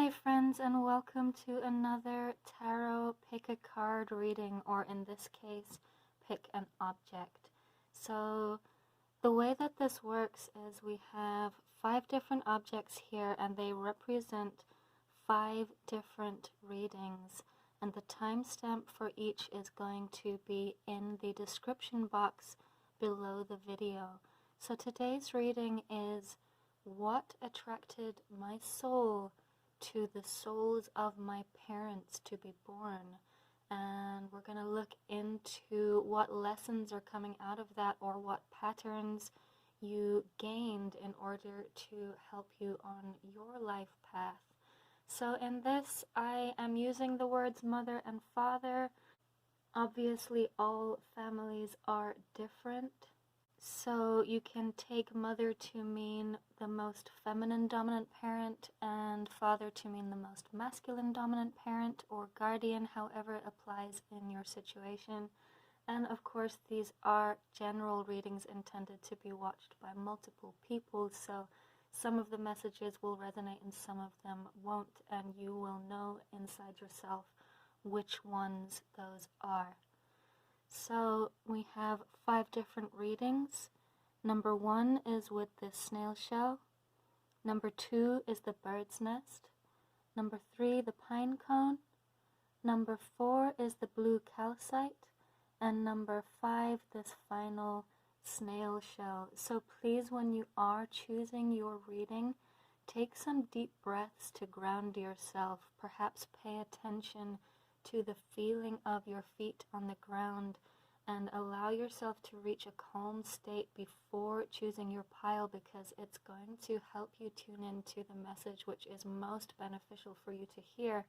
Hi friends, and welcome to another tarot pick a card reading, or in this case, pick an object. So the way that this works is we have 5 different objects here and they represent 5 different readings, and the timestamp for each is going to be in the description box below the video. So today's reading is what attracted my soul to the souls of my parents to be born, and we're going to look into what lessons are coming out of that, or what patterns you gained in order to help you on your life path. So in this, I am using the words mother and father. Obviously all families are different, so you can take mother to mean the most feminine dominant parent and father to mean the most masculine dominant parent or guardian, however it applies in your situation. And of course these are general readings intended to be watched by multiple people, so some of the messages will resonate and some of them won't, and you will know inside yourself which ones those are. So we have 5 different readings. Number 1 is with the snail shell. Number 2 is the bird's nest. Number 3, the pine cone. Number 4 is the blue calcite. And number 5, this final snail shell. So please, when you are choosing your reading, take some deep breaths to ground yourself. Perhaps pay attention to the feeling of your feet on the ground, and allow yourself to reach a calm state before choosing your pile, because it's going to help you tune into the message which is most beneficial for you to hear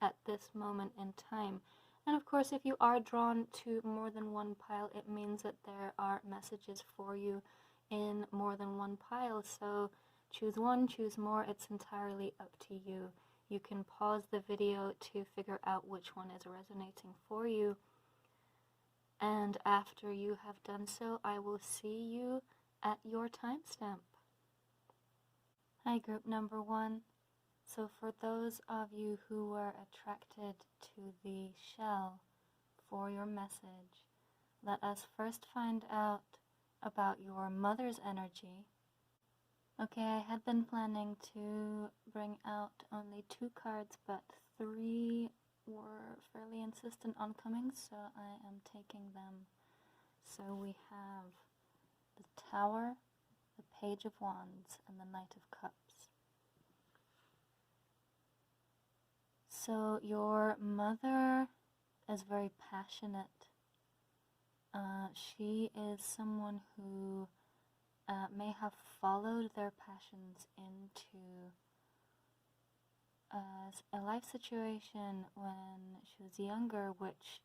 at this moment in time. And of course, if you are drawn to more than one pile, it means that there are messages for you in more than one pile. So choose one, choose more, it's entirely up to you. You can pause the video to figure out which one is resonating for you. And after you have done so, I will see you at your timestamp. Hi, group number 1. So for those of you who were attracted to the shell for your message, let us first find out about your mother's energy. Okay, I had been planning to bring out only 2 cards, but 3 were fairly insistent on coming, so I am taking them. So we have the Tower, the Page of Wands, and the Knight of Cups. So your mother is very passionate. She is someone who may have followed their passions into a life situation when she was younger, which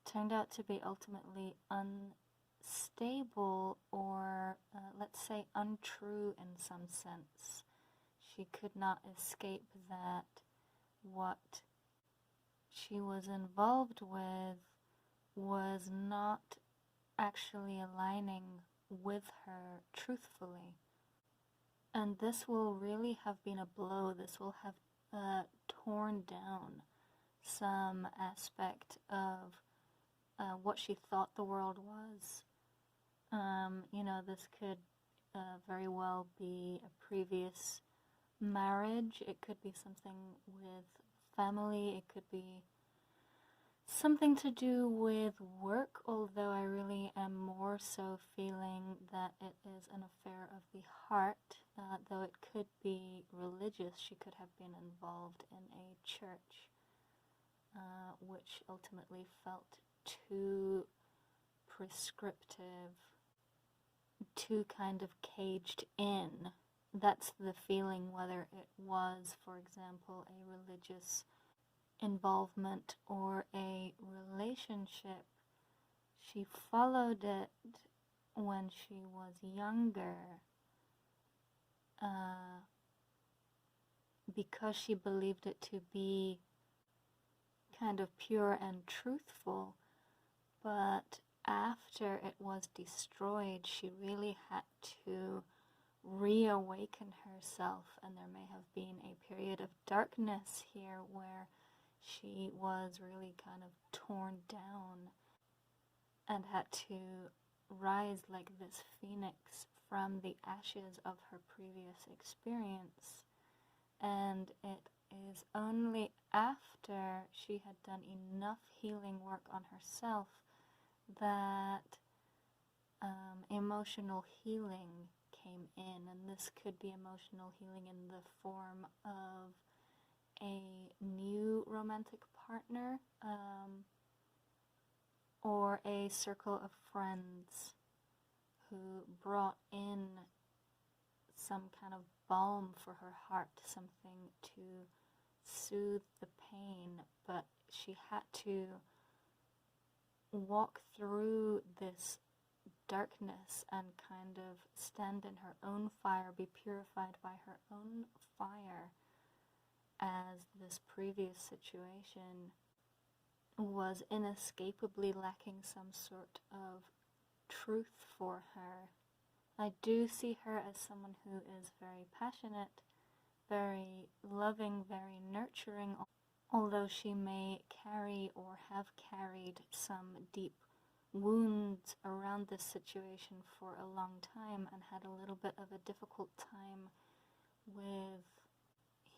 turned out to be ultimately unstable, or let's say untrue in some sense. She could not escape that what she was involved with was not actually aligning with her truthfully. And this will really have been a blow. This will have torn down some aspect of what she thought the world was. You know, this could very well be a previous marriage. It could be something with family. It could be something to do with work, although I really am more so feeling that it is an affair of the heart, though it could be religious. She could have been involved in a church, which ultimately felt too prescriptive, too kind of caged in. That's the feeling, whether it was, for example, a religious involvement or a relationship. She followed it when she was younger because she believed it to be kind of pure and truthful, but after it was destroyed, she really had to reawaken herself, and there may have been a period of darkness here where she was really kind of torn down and had to rise like this phoenix from the ashes of her previous experience. And it is only after she had done enough healing work on herself that emotional healing came in. And this could be emotional healing in the form of a new romantic partner, or a circle of friends who brought in some kind of balm for her heart, something to soothe the pain, but she had to walk through this darkness and kind of stand in her own fire, be purified by her own fire, as this previous situation was inescapably lacking some sort of truth for her. I do see her as someone who is very passionate, very loving, very nurturing, although she may carry or have carried some deep wounds around this situation for a long time and had a little bit of a difficult time with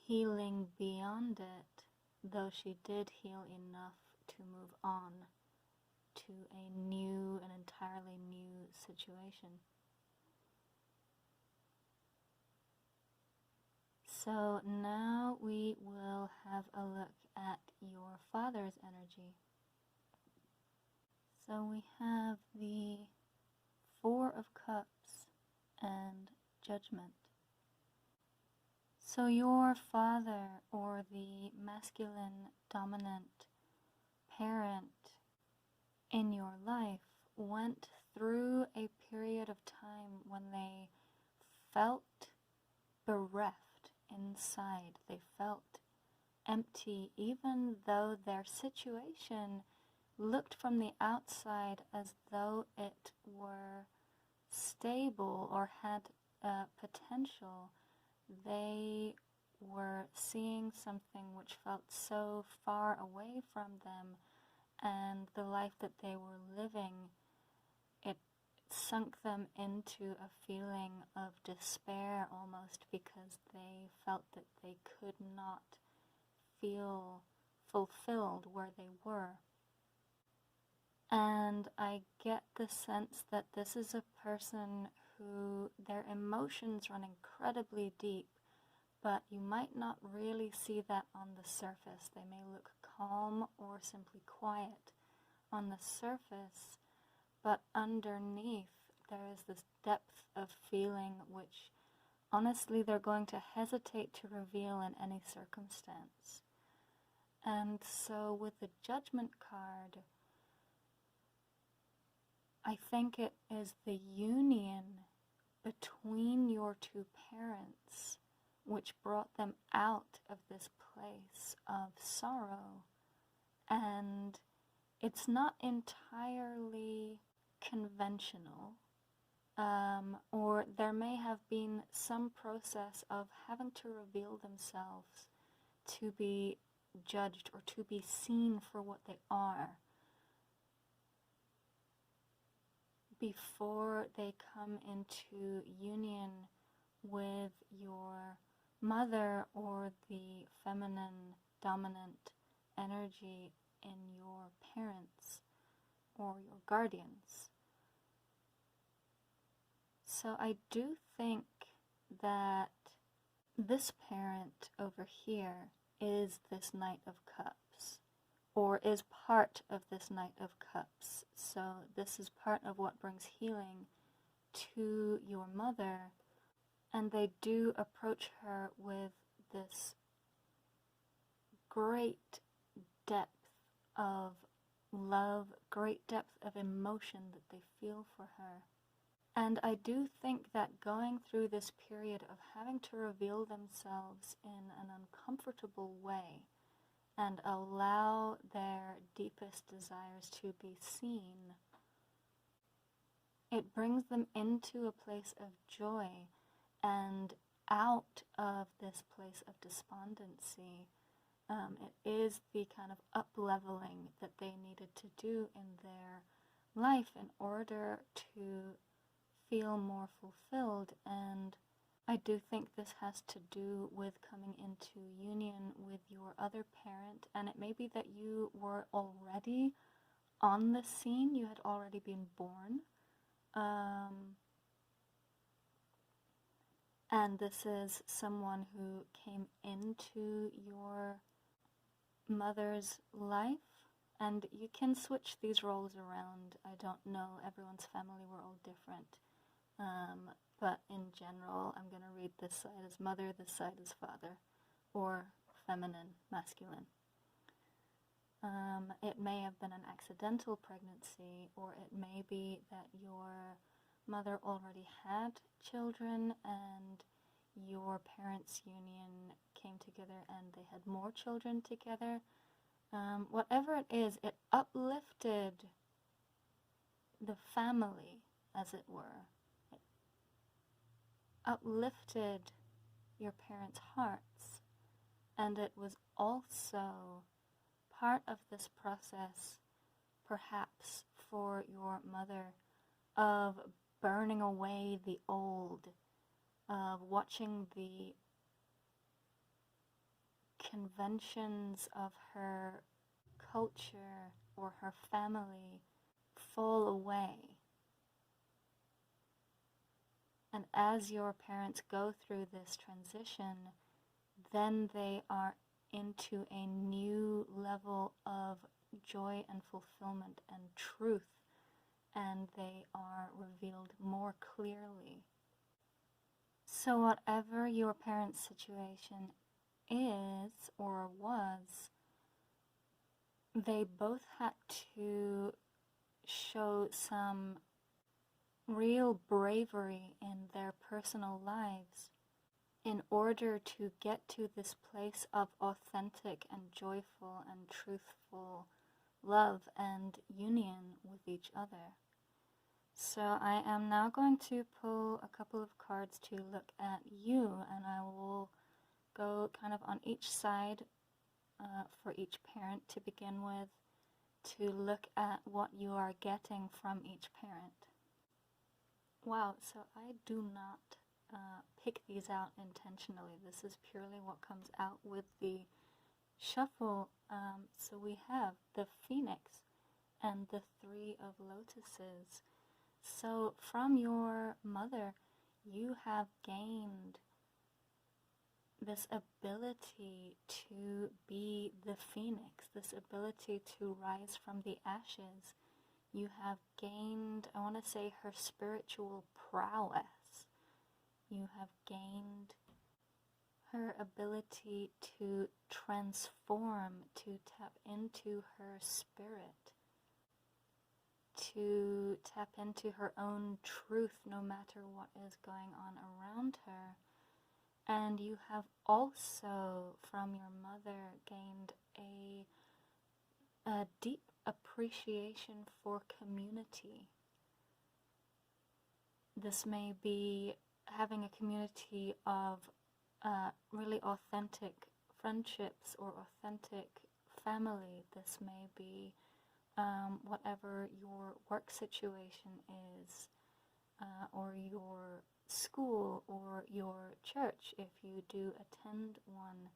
healing beyond it, though she did heal enough to move on to an entirely new situation. So now we will have a look at your father's energy. So we have the Four of Cups and Judgment. So your father, or the masculine dominant parent in your life, went through a period of time when they felt bereft inside. They felt empty, even though their situation looked from the outside as though it were stable or had potential. They were seeing something which felt so far away from them, and the life that they were living, it sunk them into a feeling of despair almost, because they felt that they could not feel fulfilled where they were. And I get the sense that this is a person who their emotions run incredibly deep, but you might not really see that on the surface. They may look calm or simply quiet on the surface, but underneath there is this depth of feeling which honestly they're going to hesitate to reveal in any circumstance. And so with the Judgment card, I think it is the union between your two parents which brought them out of this place of sorrow. And it's not entirely conventional, or there may have been some process of having to reveal themselves to be judged or to be seen for what they are before they come into union with your mother or the feminine dominant energy in your parents or your guardians. So I do think that this parent over here is this Knight of Cups, or is part of this Knight of Cups. So this is part of what brings healing to your mother, and they do approach her with this great depth of love, great depth of emotion that they feel for her. And I do think that going through this period of having to reveal themselves in an uncomfortable way and allow their deepest desires to be seen, it brings them into a place of joy, and out of this place of despondency. It is the kind of up-leveling that they needed to do in their life in order to feel more fulfilled. And I do think this has to do with coming into union with your other parent, and it may be that you were already on the scene, you had already been born, and this is someone who came into your mother's life, and you can switch these roles around. I don't know, everyone's family, we're all different, but in general, I'm going to read this side as mother, this side as father, or feminine, masculine. It may have been an accidental pregnancy, or it may be that your mother already had children and your parents' union came together and they had more children together. Whatever it is, it uplifted the family, as it were. It uplifted your parents' hearts, and it was also part of this process, perhaps for your mother, of burning away the old, of watching the conventions of her culture or her family fall away. And as your parents go through this transition, then they are into a new level of joy and fulfillment and truth, and they are revealed more clearly. So whatever your parents' situation is or was, they both had to show some real bravery in their personal lives in order to get to this place of authentic and joyful and truthful love and union with each other. So I am now going to pull a couple of cards to look at you, and I will go kind of on each side for each parent to begin with, to look at what you are getting from each parent. Wow, so I do not pick these out intentionally. This is purely what comes out with the shuffle. So we have the Phoenix and the Three of Lotuses. So from your mother, you have gained this ability to be the phoenix, this ability to rise from the ashes. You have gained, I want to say, her spiritual prowess. You have gained her ability to transform, to tap into her spirit, to tap into her own truth no matter what is going on around her. And you have also, from your mother, gained a deep appreciation for community. This may be having a community of really authentic friendships or authentic family. This may be whatever your work situation is, or your school or your church, if you do attend one.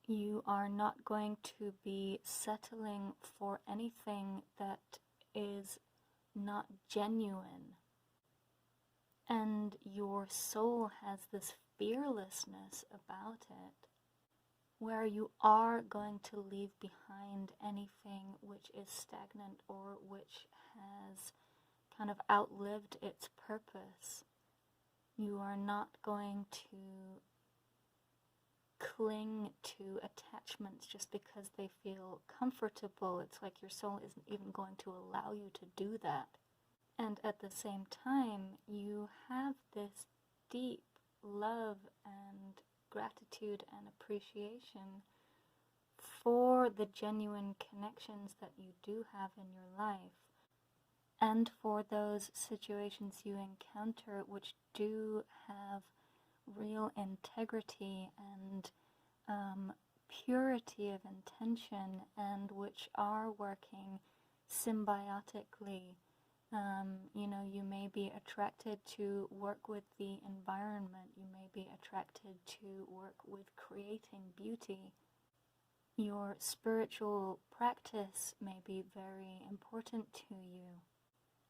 You are not going to be settling for anything that is not genuine. And your soul has this fearlessness about it, where you are going to leave behind anything which is stagnant or which has kind of outlived its purpose. You are not going to cling to attachments just because they feel comfortable. It's like your soul isn't even going to allow you to do that. And at the same time, you have this deep love and gratitude and appreciation for the genuine connections that you do have in your life, and for those situations you encounter which do have real integrity and purity of intention, and which are working symbiotically. You may be attracted to work with the environment. You may be attracted to work with creating beauty. Your spiritual practice may be very important to you,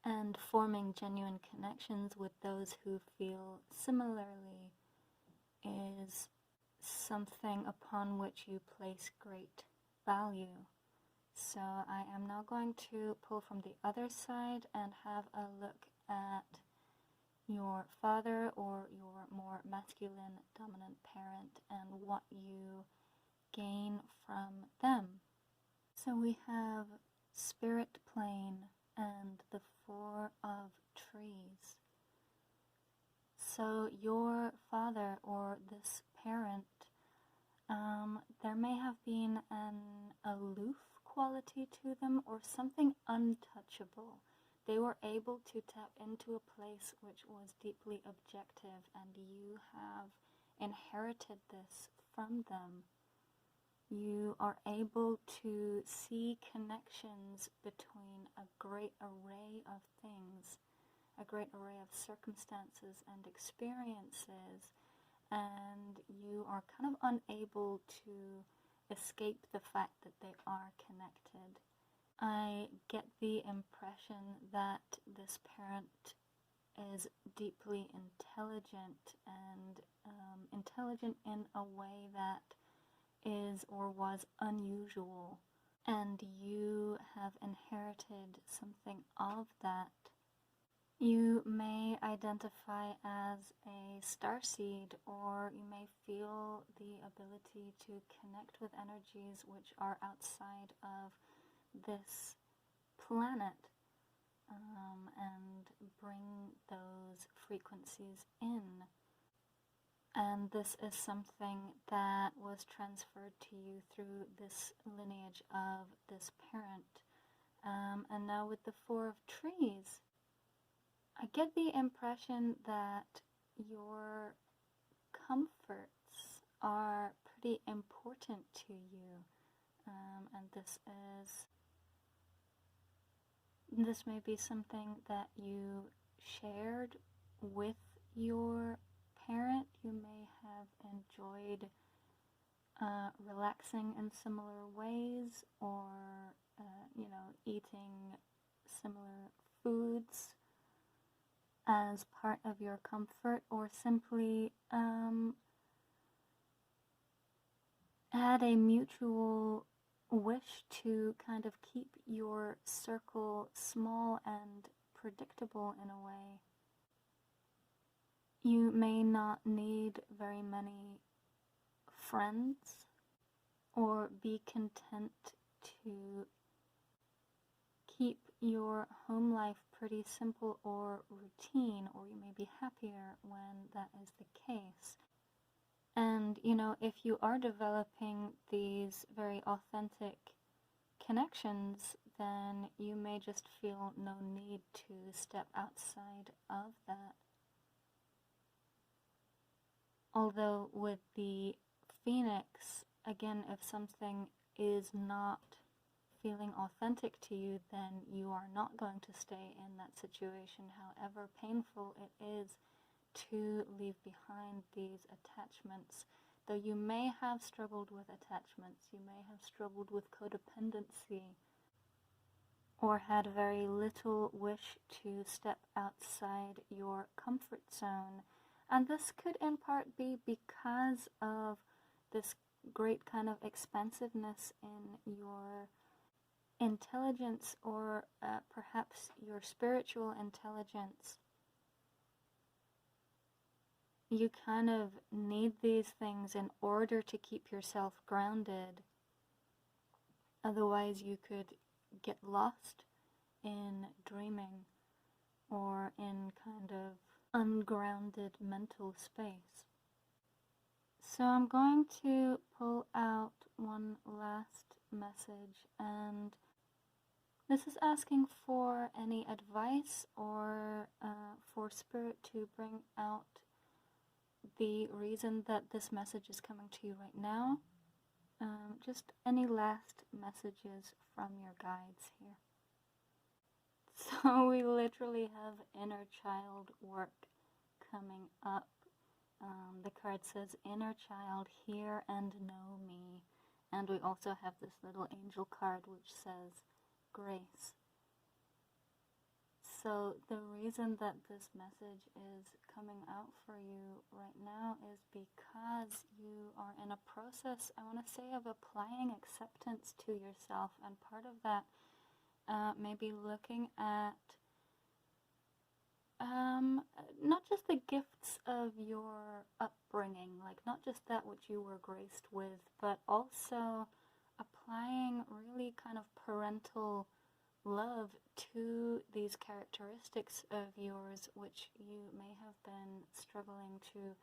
and forming genuine connections with those who feel similarly is something upon which you place great value. So I am now going to pull from the other side and have a look at your father or your more masculine dominant parent and what you gain from them. So we have Spirit Plane and the Four of Trees. So your father or this parent, there may have been an aloof quality to them or something untouchable. They were able to tap into a place which was deeply objective, and you have inherited this from them. You are able to see connections between a great array of things, a great array of circumstances and experiences, and you are kind of unable to escape the fact that they are connected. I get the impression that this parent is deeply intelligent, and intelligent in a way that is or was unusual, and you have inherited something of that. You may identify as a starseed, or you may feel the ability to connect with energies which are outside of this planet, and bring those frequencies in. And this is something that was transferred to you through this lineage of this parent. And now with the Four of Trees, I get the impression that your comforts are pretty important to you, and this may be something that you shared with your parent. You may have enjoyed relaxing in similar ways, or eating similar foods as part of your comfort, or simply had a mutual wish to kind of keep your circle small and predictable in a way. You may not need very many friends, or be content to keep your home life pretty simple or routine, or you may be happier when that is the case. And, if you are developing these very authentic connections, then you may just feel no need to step outside of that. Although with the Phoenix, again, if something is not feeling authentic to you, then you are not going to stay in that situation, however painful it is to leave behind these attachments. Though you may have struggled with attachments, you may have struggled with codependency, or had very little wish to step outside your comfort zone. And this could in part be because of this great kind of expansiveness in your intelligence, or perhaps your spiritual intelligence. You kind of need these things in order to keep yourself grounded. Otherwise you could get lost in dreaming, or in kind of ungrounded mental space. So I'm going to pull out one last message, and this is asking for any advice, or for Spirit to bring out the reason that this message is coming to you right now. Just any last messages from your guides here. So we literally have inner child work coming up. The card says, inner child, hear and know me. And we also have this little angel card which says, grace. So the reason that this message is coming out for you right now is because you are in a process, I want to say, of applying acceptance to yourself. And part of that may be looking at not just the gifts of your upbringing, like not just that which you were graced with, but also applying really kind of parental love to these characteristics of yours which you may have been struggling to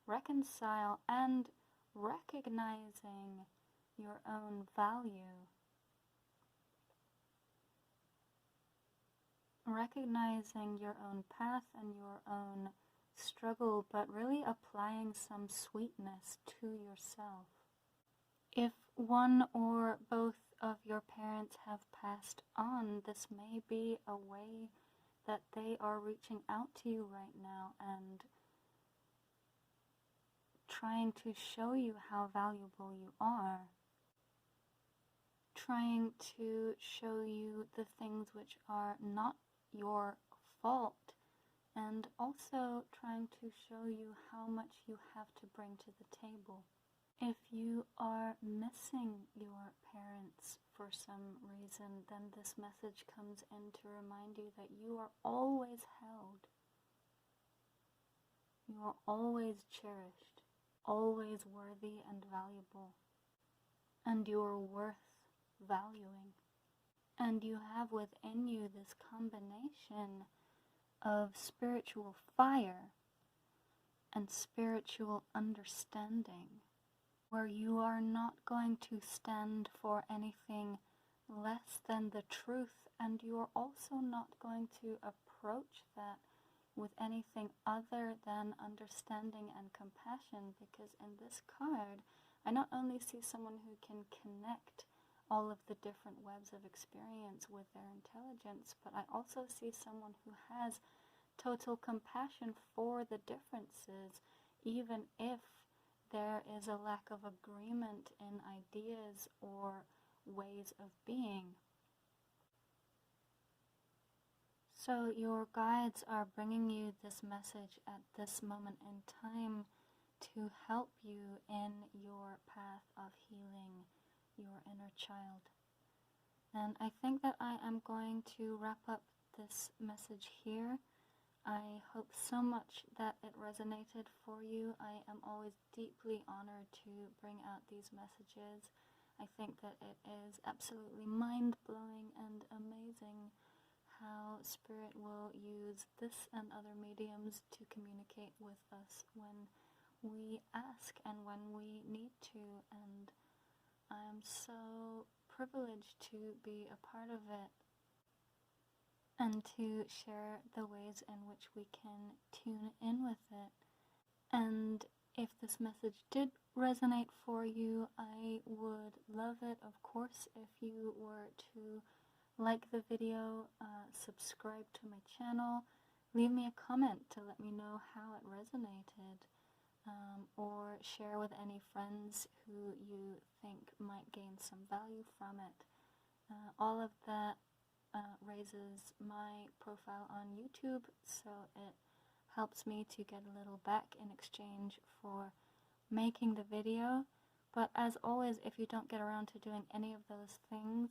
reconcile, and recognizing your own value. Recognizing your own path and your own struggle, but really applying some sweetness to yourself. If one or both of your parents have passed on, this may be a way that they are reaching out to you right now and trying to show you how valuable you are. Trying to show you the things which are not your fault, and also trying to show you how much you have to bring to the table. If you are missing your parents for some reason, then this message comes in to remind you that you are always held. You are always cherished, always worthy and valuable, and you are worth valuing. And you have within you this combination of spiritual fire and spiritual understanding, where you are not going to stand for anything less than the truth, and you are also not going to approach that with anything other than understanding and compassion, because in this card, I not only see someone who can connect all of the different webs of experience with their intelligence, but I also see someone who has total compassion for the differences, even if there is a lack of agreement in ideas or ways of being. So your guides are bringing you this message at this moment in time to help you in your path of healing your inner child. And I think that I am going to wrap up this message here. I hope so much that it resonated for you. I am always deeply honored to bring out these messages. I think that it is absolutely mind-blowing and amazing how Spirit will use this and other mediums to communicate with us when we ask and when we need to, and I am so privileged to be a part of it and to share the ways in which we can tune in with it. And if this message did resonate for you, I would love it, of course, if you were to like the video, subscribe to my channel, leave me a comment to let me know how it resonated. Or share with any friends who you think might gain some value from it. All of that raises my profile on YouTube, so it helps me to get a little back in exchange for making the video. But as always, if you don't get around to doing any of those things,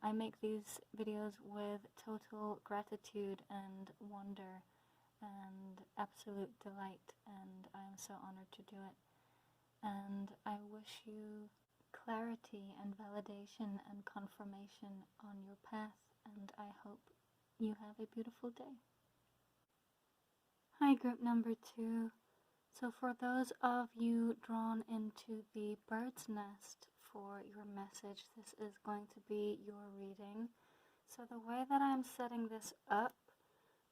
I make these videos with total gratitude and wonder and absolute delight, and I am so honored to do it. And I wish you clarity and validation and confirmation on your path, and I hope you have a beautiful day. Hi, group number 2. So for those of you drawn into the bird's nest for your message, this is going to be your reading. So the way that I'm setting this up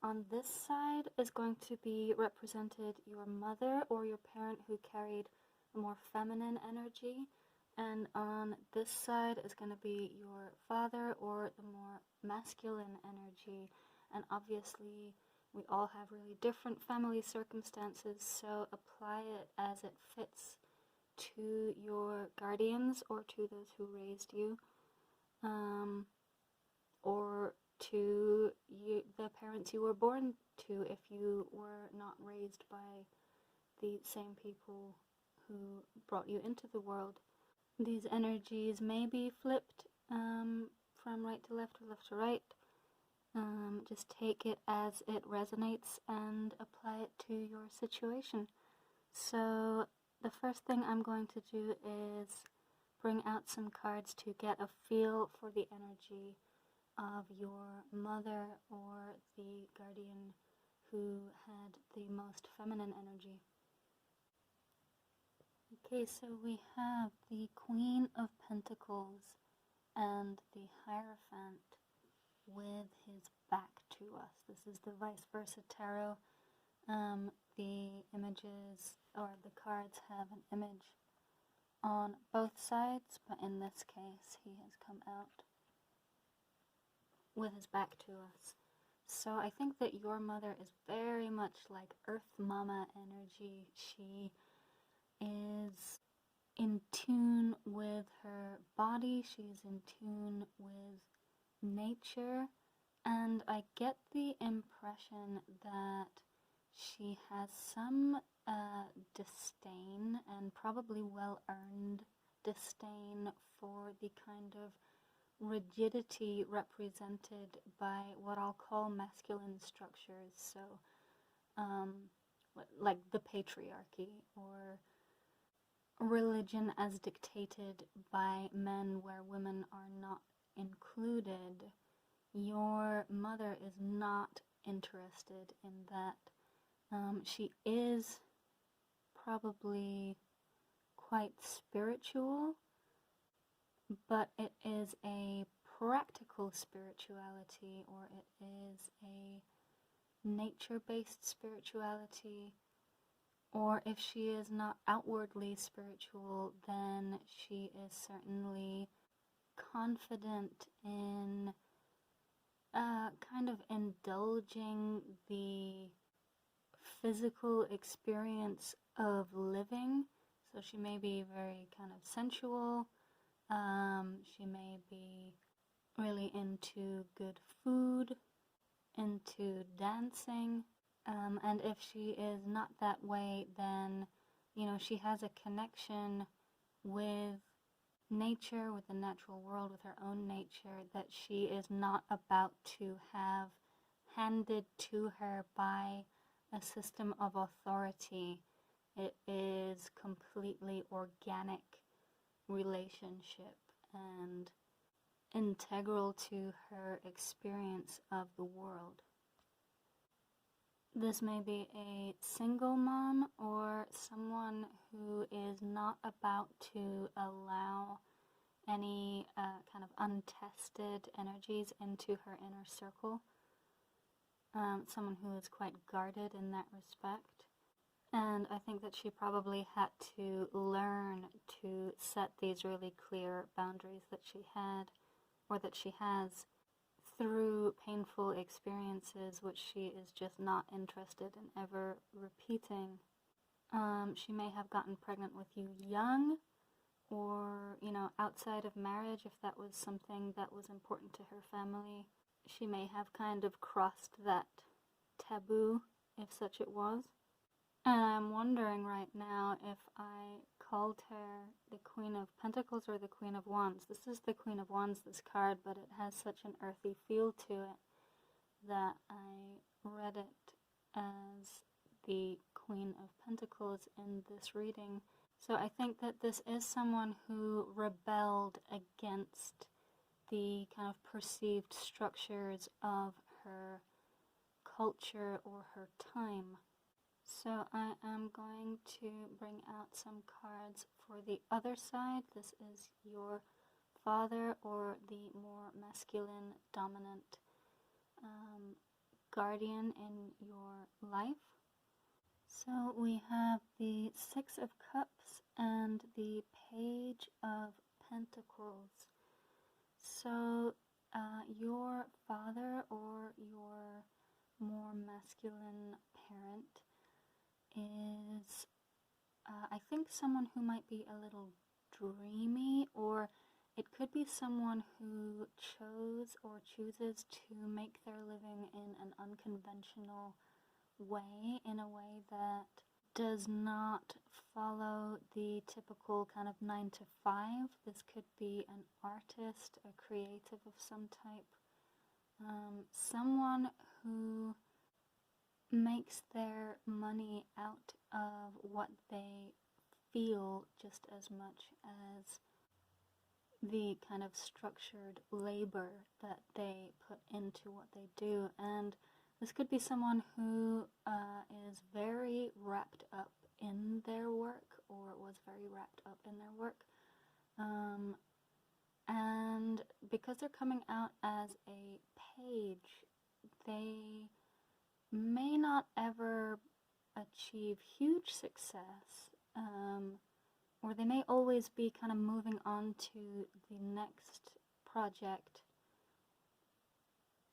on this side is going to be represented your mother or your parent who carried a more feminine energy, and on this side is going to be your father or the more masculine energy. And obviously we all have really different family circumstances, so apply it as it fits to your guardians or to those who raised you, or to you, the parents you were born to, if you were not raised by the same people who brought you into the world. These energies may be flipped from right to left or left to right. Just take it as it resonates and apply it to your situation. So the first thing I'm going to do is bring out some cards to get a feel for the energy of your mother or the guardian who had the most feminine energy. Okay, so we have the Queen of Pentacles and the Hierophant with his back to us. This is the vice versa tarot. The images or the cards have an image on both sides, but in this case he has come out with his back to us. So I think that your mother is very much like Earth Mama energy. She is in tune with her body, she's in tune with nature, and I get the impression that she has some disdain, and probably well-earned disdain, for the kind of rigidity represented by what I'll call masculine structures, so like the patriarchy or religion as dictated by men where women are not included. Your mother is not interested in that. She is probably quite spiritual, but it is a practical spirituality, or it is a nature-based spirituality, or if she is not outwardly spiritual, then she is certainly confident in kind of indulging the physical experience of living. So she may be very kind of sensual. She may be really into good food, into dancing, and if she is not that way, then, you know, she has a connection with nature, with the natural world, with her own nature, that she is not about to have handed to her by a system of authority. It is completely organic relationship and integral to her experience of the world. This may be a single mom or someone who is not about to allow any kind of untested energies into her inner circle. Someone who is quite guarded in that respect. And I think that she probably had to learn to set these really clear boundaries that she had, or that she has, through painful experiences which she is just not interested in ever repeating. She may have gotten pregnant with you young, or, you know, outside of marriage, if that was something that was important to her family. She may have kind of crossed that taboo, if such it was. And I'm wondering right now if I called her the Queen of Pentacles or the Queen of Wands. This is the Queen of Wands, this card, but it has such an earthy feel to it that I read it as the Queen of Pentacles in this reading. So I think that this is someone who rebelled against the kind of perceived structures of her culture or her time. So I am going to bring out some cards for the other side. This is your father, or the more masculine, dominant guardian in your life. So we have the Six of Cups and the Page of Pentacles. So your father or your more masculine parent is, I think, someone who might be a little dreamy, or it could be someone who chose or chooses to make their living in an unconventional way, in a way that does not follow the typical kind of 9 to 5. This could be an artist, a creative of some type, someone who makes their money out of what they feel just as much as the kind of structured labor that they put into what they do. And this could be someone who is very wrapped up in their work, or was very wrapped up in their work. And because they're coming out as a page, they may not ever achieve huge success, or they may always be kind of moving on to the next project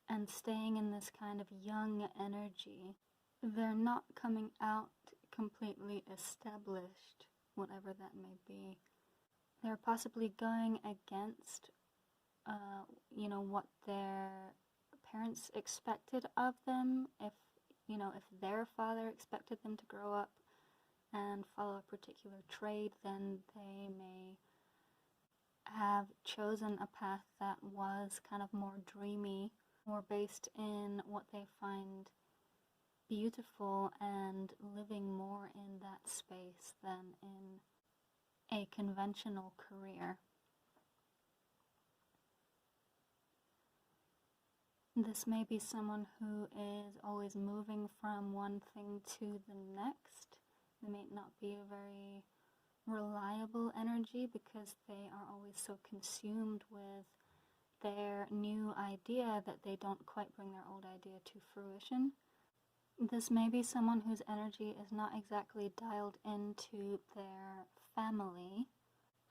and staying in this kind of young energy. They're not coming out completely established, whatever that may be. They're possibly going against, what their parents expected of them. If their father expected them to grow up and follow a particular trade, then they may have chosen a path that was kind of more dreamy, more based in what they find beautiful and living more in that space than in a conventional career. This may be someone who is always moving from one thing to the next. They may not be a very reliable energy because they are always so consumed with their new idea that they don't quite bring their old idea to fruition. This may be someone whose energy is not exactly dialed into their family,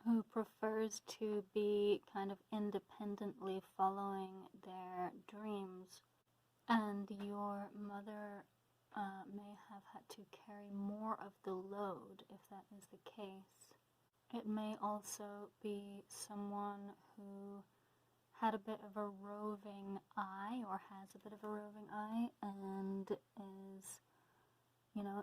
who prefers to be kind of independently following their dreams. And your mother may have had to carry more of the load, if that is the case. It may also be someone who had a bit of a roving eye, or has a bit of a roving eye, and is,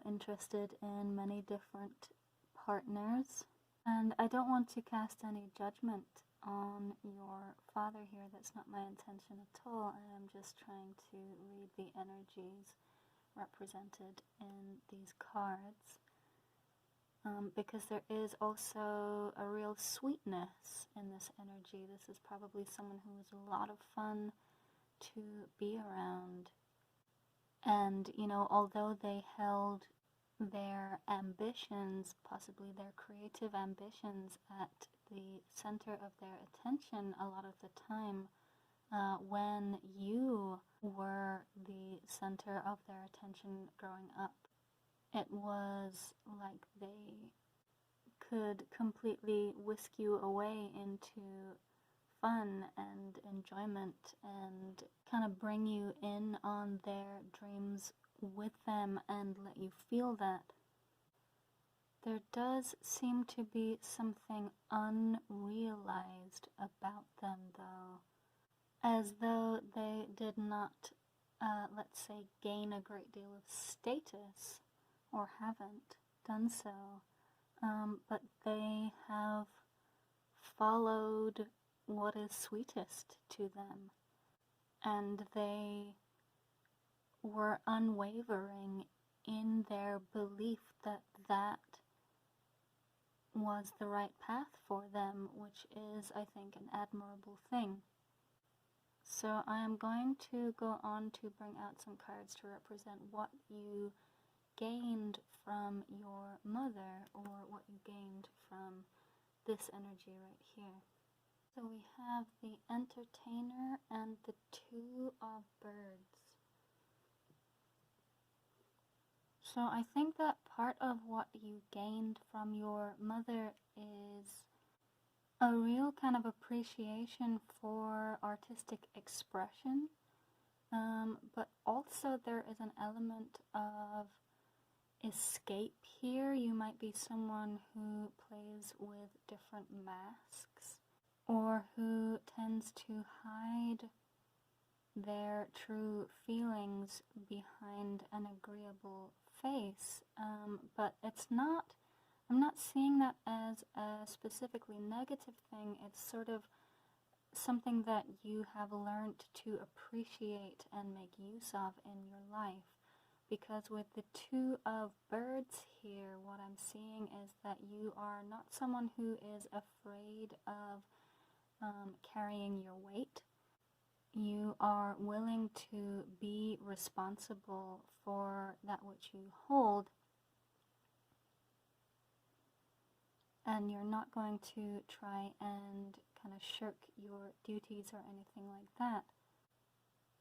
interested in many different partners. And I don't want to cast any judgment on your father here. That's not my intention at all. I am just trying to read the energies represented in these cards, because there is also a real sweetness in this energy. This is probably someone who is a lot of fun to be around. And, although they held their ambitions, possibly their creative ambitions, at the center of their attention a lot of the time, when you were the center of their attention growing up, it was like they could completely whisk you away into fun and enjoyment and kind of bring you in on their dreams with them and let you feel that. There does seem to be something unrealized about them, though, as though they did not, let's say, gain a great deal of status, or haven't done so, but they have followed what is sweetest to them, and they were unwavering in their belief that that was the right path for them, which is, I think, an admirable thing. So I am going to go on to bring out some cards to represent what you gained from your mother, or what you gained from this energy right here. So we have the Entertainer and the Two of Birds. So I think that part of what you gained from your mother is a real kind of appreciation for artistic expression, but also there is an element of escape here. You might be someone who plays with different masks or who tends to hide their true feelings behind an agreeable face, but I'm not seeing that as a specifically negative thing. It's sort of something that you have learned to appreciate and make use of in your life. Because with the Two of Birds here, what I'm seeing is that you are not someone who is afraid of carrying your weight. You are willing to be responsible for that which you hold, and you're not going to try and kind of shirk your duties or anything like that.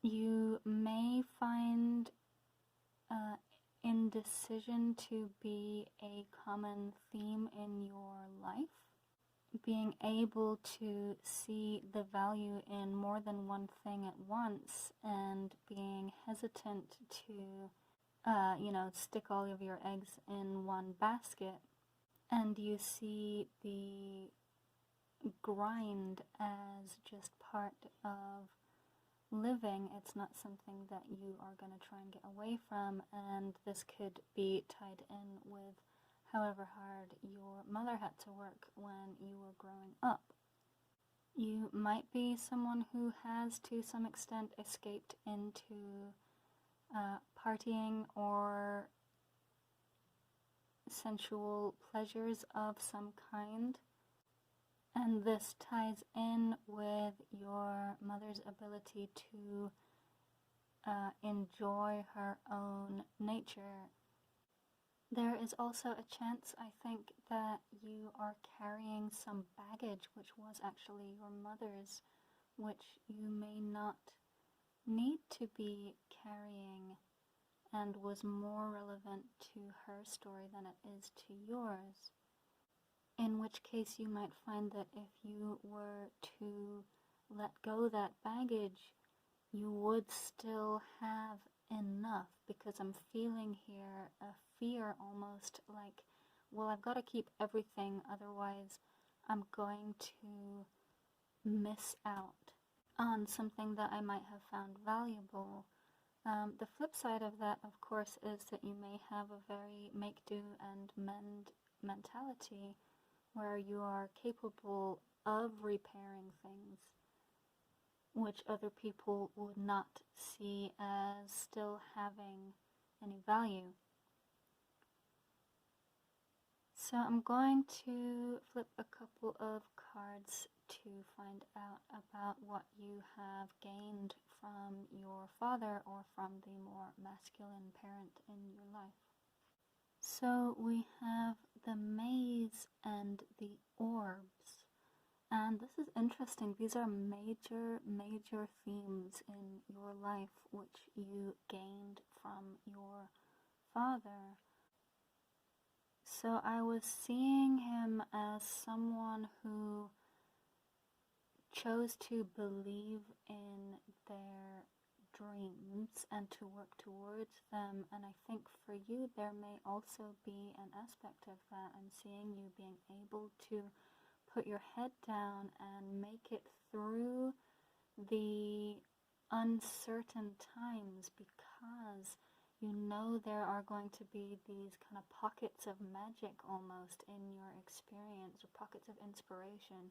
You may find indecision to be a common theme in your life. Being able to see the value in more than one thing at once and being hesitant to, stick all of your eggs in one basket. And you see the grind as just part of living. It's not something that you are going to try and get away from, and this could be tied in with however hard your mother had to work when you were growing up. You might be someone who has to some extent escaped into partying or sensual pleasures of some kind. And this ties in with your mother's ability to enjoy her own nature. There is also a chance, I think, that you are carrying some baggage which was actually your mother's, which you may not need to be carrying and was more relevant to her story than it is to yours. In which case you might find that if you were to let go that baggage, you would still have enough, because I'm feeling here a fear almost like, well, I've got to keep everything, otherwise I'm going to miss out on something that I might have found valuable. The flip side of that, of course, is that you may have a very make-do and mend mentality, where you are capable of repairing things which other people would not see as still having any value. So I'm going to flip a couple of cards to find out about what you have gained from your father or from the more masculine parent in your life. So we have the maze and the orbs. And this is interesting. These are major themes in your life which you gained from your father. So I was seeing him as someone who chose to believe in their dreams and to work towards them, and I think for you there may also be an aspect of that. I'm seeing you being able to put your head down and make it through the uncertain times, because you know there are going to be these kind of pockets of magic almost in your experience, or pockets of inspiration,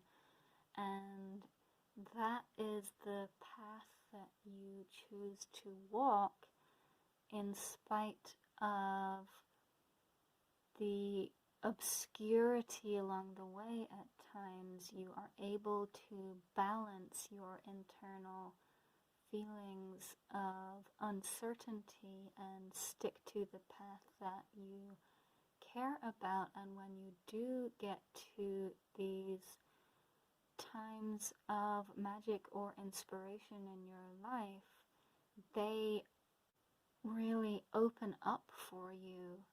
and that is the path that you choose to walk in spite of the obscurity along the way. At times you are able to balance your internal feelings of uncertainty and stick to the path that you care about. And when you do get to these times of magic or inspiration in your life, they really open up for you,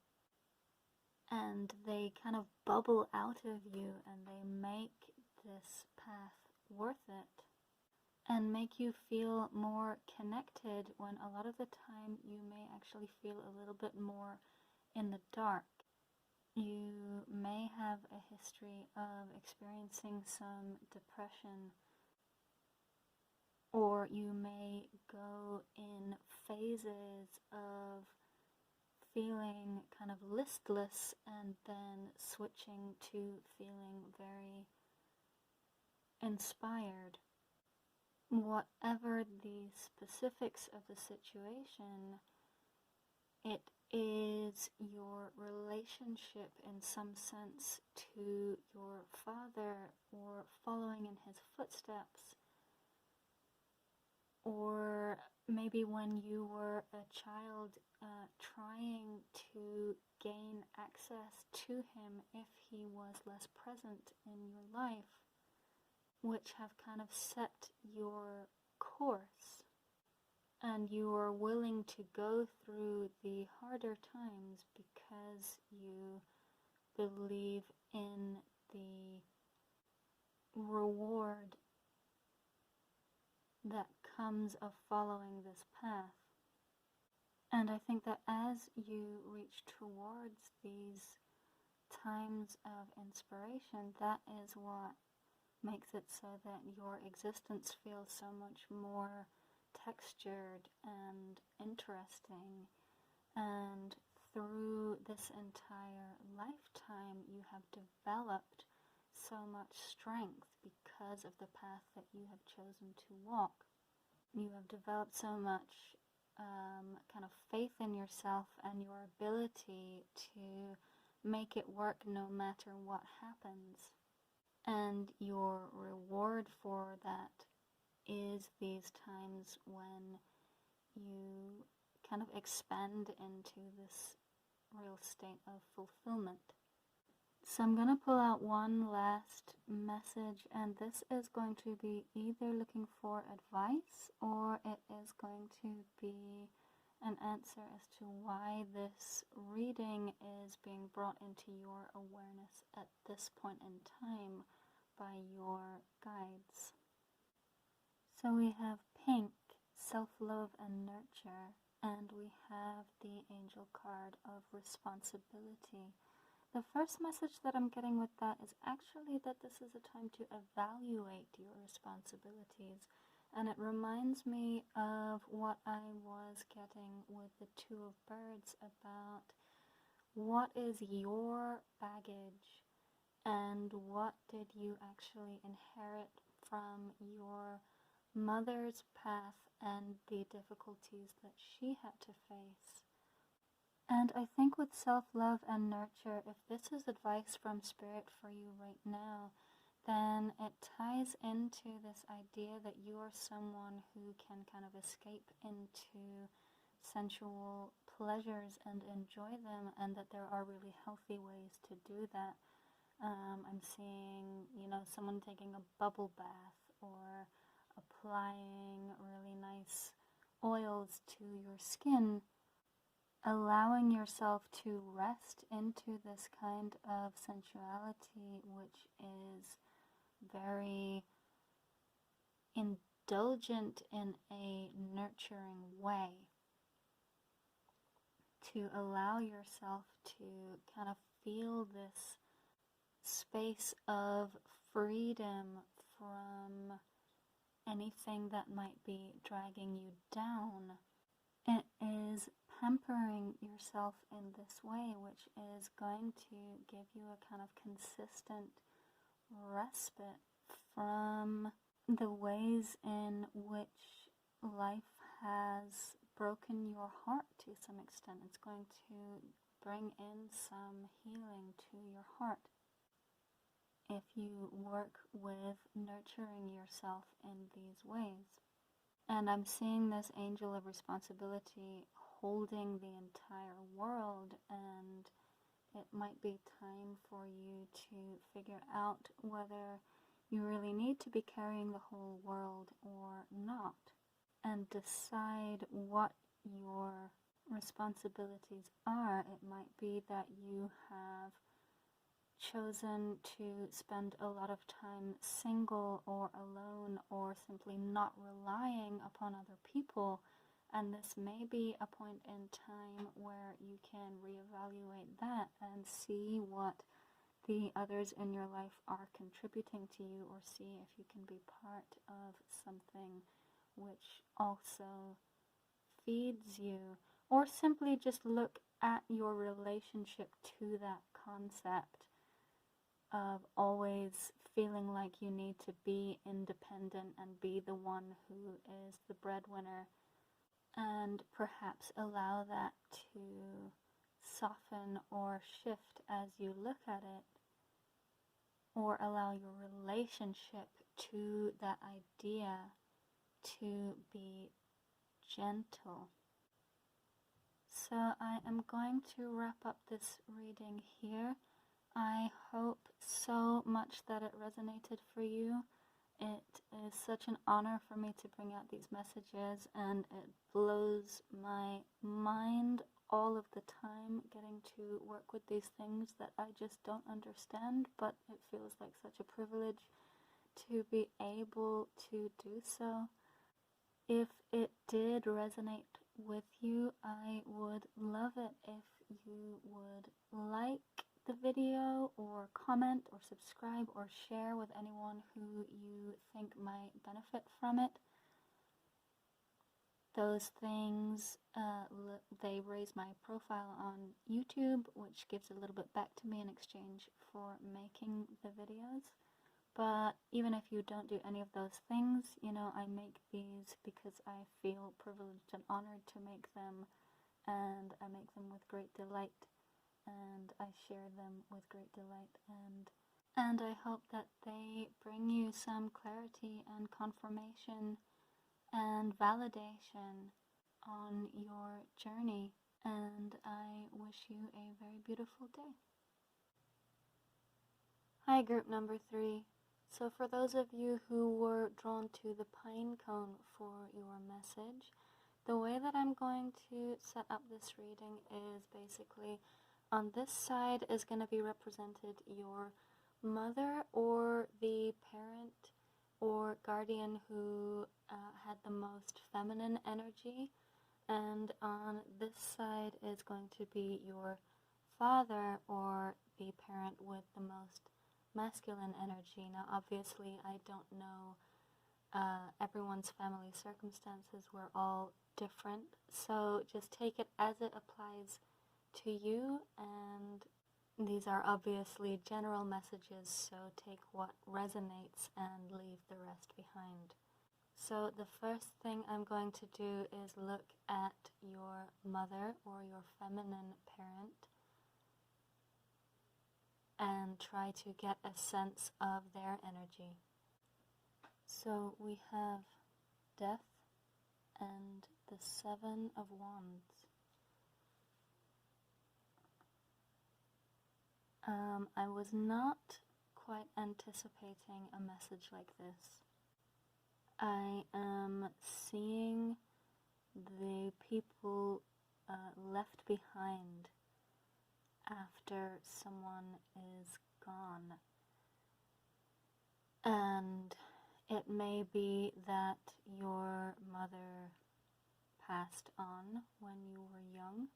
and they kind of bubble out of you, and they make this path worth it and make you feel more connected, when a lot of the time you may actually feel a little bit more in the dark. You may have a history of experiencing some depression, or you may go in phases of feeling kind of listless and then switching to feeling very inspired. Whatever the specifics of the situation, it is your relationship in some sense to your father, or following in his footsteps, or maybe when you were a child trying to gain access to him if he was less present in your life, which have kind of set your course, and you are willing to go through the harder times because you believe in the reward that comes of following this path. And I think that as you reach towards these times of inspiration, that is what makes it so that your existence feels so much more textured and interesting. And through this entire lifetime, you have developed so much strength because of the path that you have chosen to walk. You have developed so much kind of faith in yourself and your ability to make it work no matter what happens. And your reward for that is these times when you kind of expand into this real state of fulfillment. So I'm going to pull out one last message, and this is going to be either looking for advice, or it is going to be an answer as to why this reading is being brought into your awareness at this point in time by your guides. So we have pink, self-love and nurture, and we have the angel card of responsibility. The first message that I'm getting with that is actually that this is a time to evaluate your responsibilities. And it reminds me of what I was getting with the Two of Birds about what is your baggage and what did you actually inherit from your mother's path and the difficulties that she had to face. And I think with self-love and nurture, if this is advice from Spirit for you right now, then it ties into this idea that you are someone who can kind of escape into sensual pleasures and enjoy them, and that there are really healthy ways to do that. I'm seeing, someone taking a bubble bath or applying really nice oils to your skin, allowing yourself to rest into this kind of sensuality, which is very indulgent in a nurturing way, to allow yourself to kind of feel this space of freedom from anything that might be dragging you down. It is pampering yourself in this way, which is going to give you a kind of consistent respite from the ways in which life has broken your heart to some extent. It's going to bring in some healing to your heart if you work with nurturing yourself in these ways. And I'm seeing this angel of responsibility holding the entire world, and it might be time for you to figure out whether you really need to be carrying the whole world or not, and decide what your responsibilities are. It might be that you have chosen to spend a lot of time single or alone, or simply not relying upon other people, and this may be a point in time where you can reevaluate that and see what the others in your life are contributing to you, or see if you can be part of something which also feeds you, or simply just look at your relationship to that concept of always feeling like you need to be independent and be the one who is the breadwinner, and perhaps allow that to soften or shift as you look at it, or allow your relationship to that idea to be gentle. So I am going to wrap up this reading here. I hope so much that it resonated for you. It is such an honor for me to bring out these messages, and it blows my mind all of the time getting to work with these things that I just don't understand, but it feels like such a privilege to be able to do so. If it did resonate with you, I would love it if you would like the video, or comment, or subscribe, or share with anyone who you think might benefit from it. Those things, they raise my profile on YouTube, which gives a little bit back to me in exchange for making the videos. But even if you don't do any of those things, you know, I make these because I feel privileged and honored to make them, and I make them with great delight, and I share them with great delight, and I hope that they bring you some clarity and confirmation and validation on your journey, and I wish you a very beautiful day. Hi, group number 3. So for those of you who were drawn to the pine cone for your message, the way that I'm going to set up this reading is basically, on this side is going to be represented your mother, or the parent or guardian who had the most feminine energy, and on this side is going to be your father, or the parent with the most masculine energy. Now obviously I don't know everyone's family circumstances, we're all different, so just take it as it applies to you, and these are obviously general messages, so take what resonates and leave the rest behind. So the first thing I'm going to do is look at your mother, or your feminine parent, and try to get a sense of their energy. So we have Death and the 7 of Wands. I was not quite anticipating a message like this. I am seeing the people left behind after someone is gone. And it may be that your mother passed on when you were young,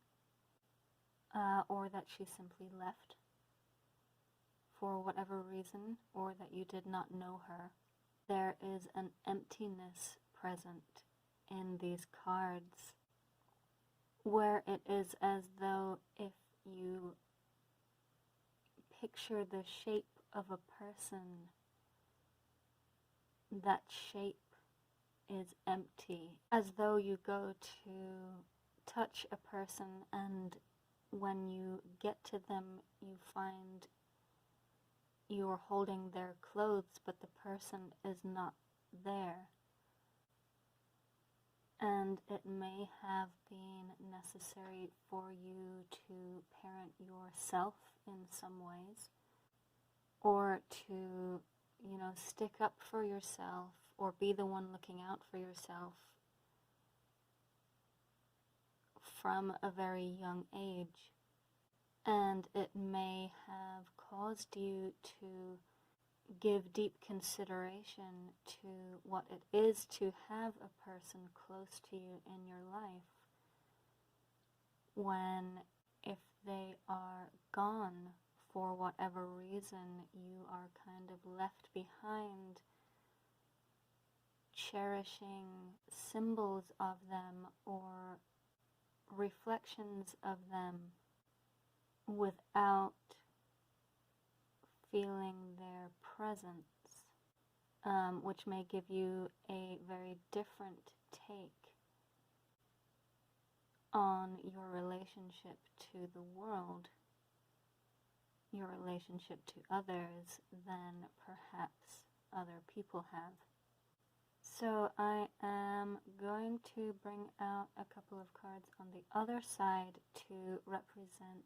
or that she simply left for whatever reason, or that you did not know her. There is an emptiness present in these cards, where it is as though if you picture the shape of a person, that shape is empty, as though you go to touch a person, and when you get to them you find you're holding their clothes, but the person is not there. And it may have been necessary for you to parent yourself in some ways, or to, you know, stick up for yourself, or be the one looking out for yourself from a very young age. And it may have caused you to give deep consideration to what it is to have a person close to you in your life, when if they are gone for whatever reason, you are kind of left behind cherishing symbols of them or reflections of them without feeling their presence, which may give you a very different take on your relationship to the world, your relationship to others, than perhaps other people have. So I am going to bring out a couple of cards on the other side to represent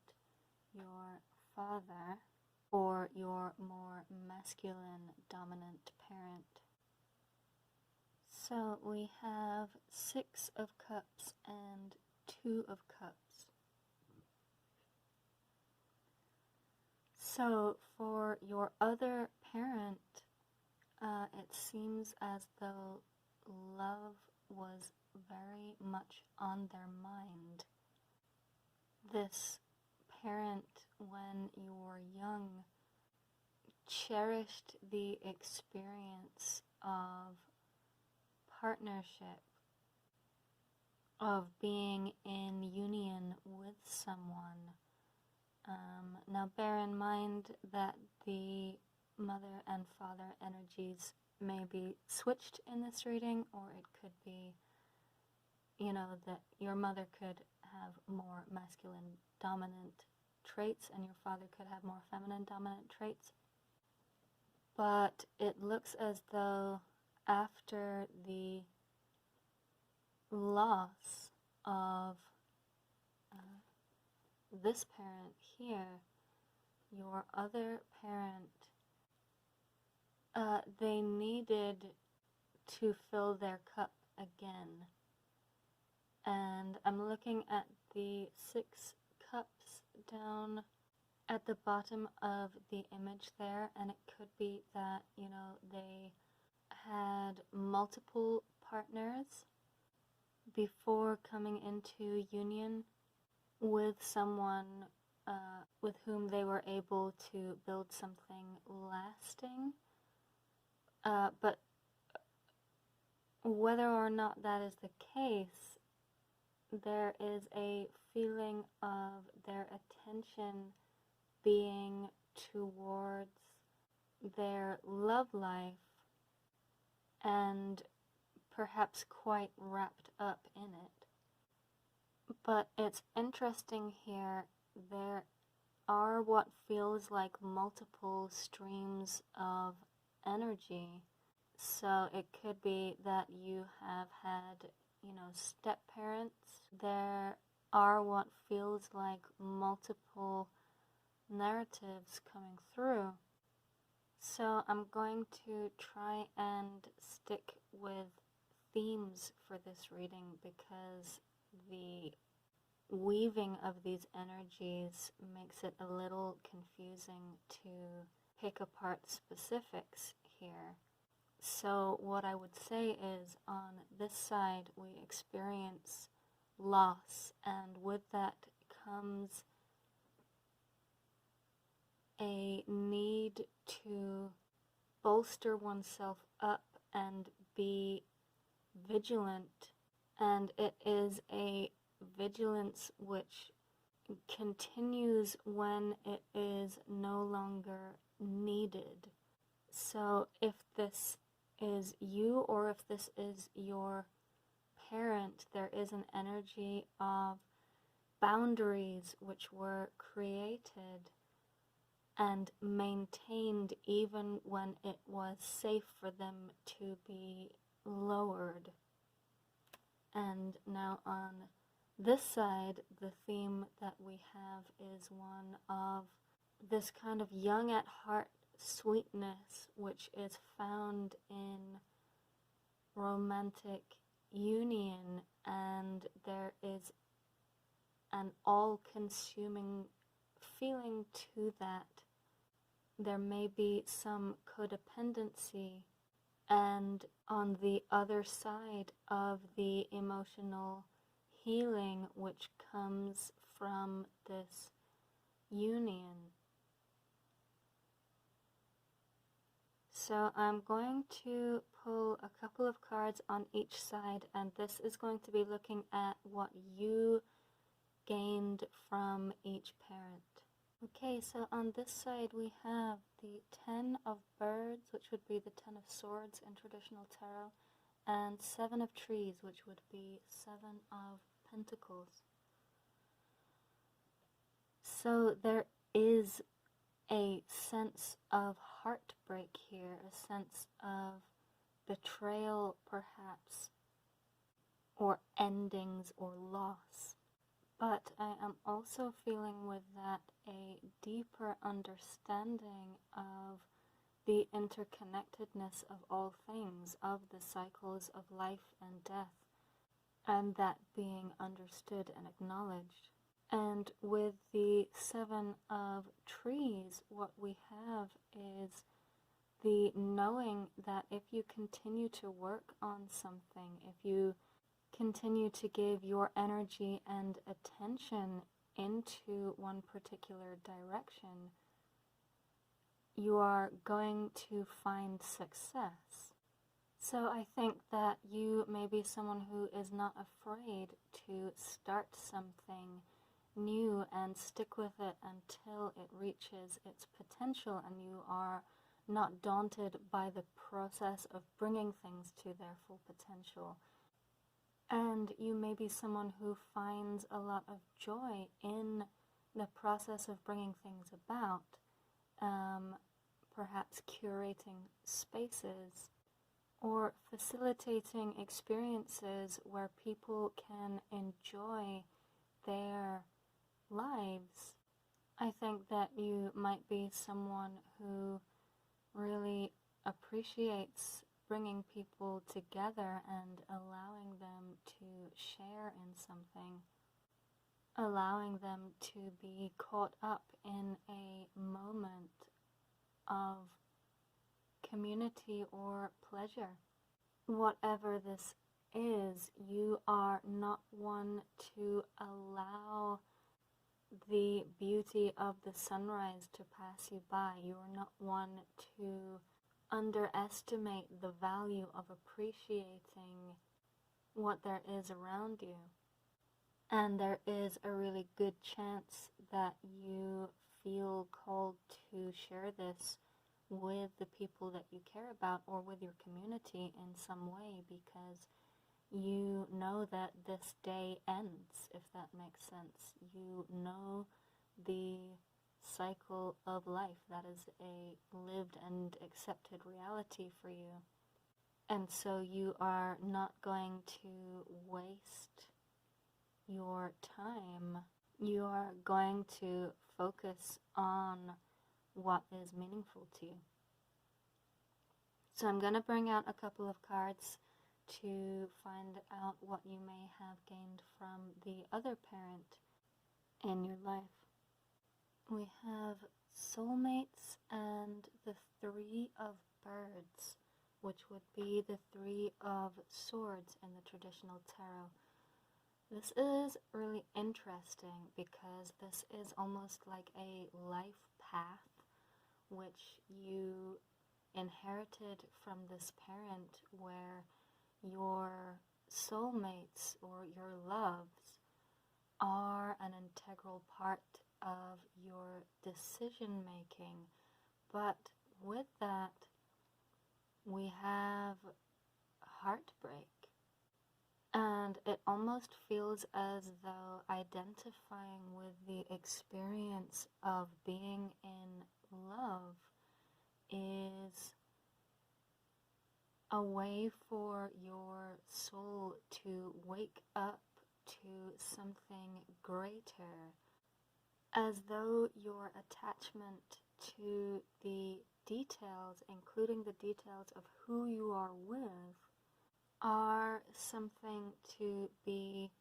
your father or your more masculine dominant parent. So we have 6 of Cups and 2 of Cups. So for your other parent, it seems as though love was very much on their mind. This parent, when you were young, cherished the experience of partnership, of being in union with someone. Now bear in mind that the mother and father energies may be switched in this reading, or it could be, that your mother could have more masculine dominant traits and your father could have more feminine dominant traits. But it looks as though after the loss of this parent here, your other parent, they needed to fill their cup again. And I'm looking at the 6 cups down at the bottom of the image there, and it could be that, they had multiple partners before coming into union with someone with whom they were able to build something lasting. But whether or not that is the case, there is a feeling of their attention being towards their love life and perhaps quite wrapped up in it. But it's interesting here, there are what feels like multiple streams of energy. So it could be that you have had, step parents. There are what feels like multiple narratives coming through. So I'm going to try and stick with themes for this reading, because the weaving of these energies makes it a little confusing to pick apart specifics here. So what I would say is, on this side we experience loss, and with that comes a need to bolster oneself up and be vigilant, and it is a vigilance which continues when it is no longer needed. So if this is you, or if this is your parent, there is an energy of boundaries which were created and maintained even when it was safe for them to be lowered. And now on this side, the theme that we have is one of this kind of young at heart sweetness, which is found in romantic union, and there is an all-consuming feeling to that. There may be some codependency, and on the other side of the emotional healing which comes from this union. So I'm going to pull a couple of cards on each side, and this is going to be looking at what you gained from each parent. Okay, so on this side we have the 10 of birds, which would be the 10 of swords in traditional tarot, and 7 of trees, which would be 7 of pentacles. So there is a sense of heartbreak here, a sense of betrayal perhaps, or endings or loss. But I am also feeling with that a deeper understanding of the interconnectedness of all things, of the cycles of life and death, and that being understood and acknowledged. And with the 7 of trees, what we have is the knowing that if you continue to work on something, if you continue to give your energy and attention into one particular direction, you are going to find success. So I think that you may be someone who is not afraid to start something new and stick with it until it reaches its potential, and you are not daunted by the process of bringing things to their full potential. And you may be someone who finds a lot of joy in the process of bringing things about, perhaps curating spaces or facilitating experiences where people can enjoy their lives. I think that you might be someone who really appreciates bringing people together and allowing them to share in something, allowing them to be caught up in a moment of community or pleasure. Whatever this is, you are not one to allow the beauty of the sunrise to pass you by. You are not one to underestimate the value of appreciating what there is around you. And there is a really good chance that you feel called to share this with the people that you care about or with your community in some way, because you know that this day ends, if that makes sense. You know the cycle of life. That is a lived and accepted reality for you. And so you are not going to waste your time. You are going to focus on what is meaningful to you. So I'm going to bring out a couple of cards to find out what you may have gained from the other parent in your life. We have soulmates and the 3 of birds, which would be the 3 of swords in the traditional tarot. This is really interesting because this is almost like a life path which you inherited from this parent, where your soulmates or your loves are an integral part of your decision making. But with that, we have heartbreak. And it almost feels as though identifying with the experience of being in love is a way for your soul to wake up to something greater, as though your attachment to the details, including the details of who you are with, are something to be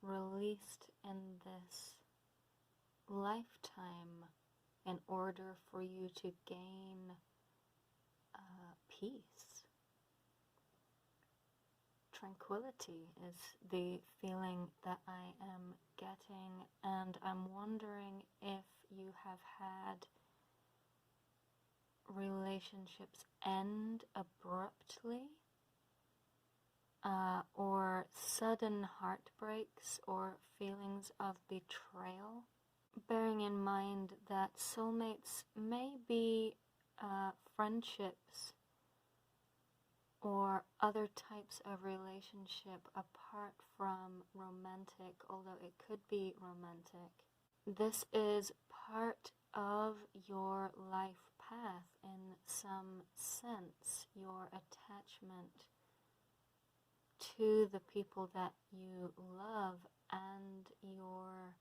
released in this lifetime in order for you to gain peace. Tranquility is the feeling that I am getting, and I'm wondering if you have had relationships end abruptly, or sudden heartbreaks or feelings of betrayal, bearing in mind that soulmates may be friendships or other types of relationship apart from romantic, although it could be romantic. This is part of your life path in some sense, your attachment to the people that you love and your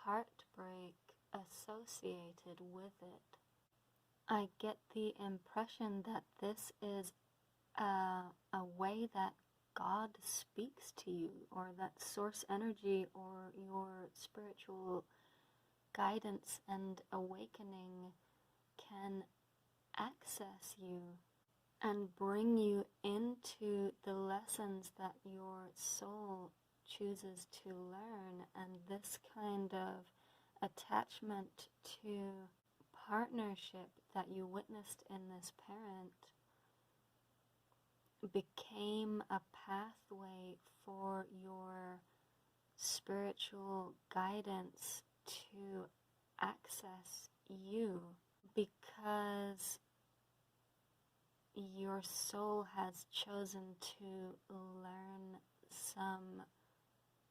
heartbreak associated with it. I get the impression that this is a way that God speaks to you, or that source energy or your spiritual guidance and awakening can access you and bring you into the lessons that your soul chooses to learn. And this kind of attachment to partnership that you witnessed in this parent became a pathway for your spiritual guidance to access you, because your soul has chosen to learn some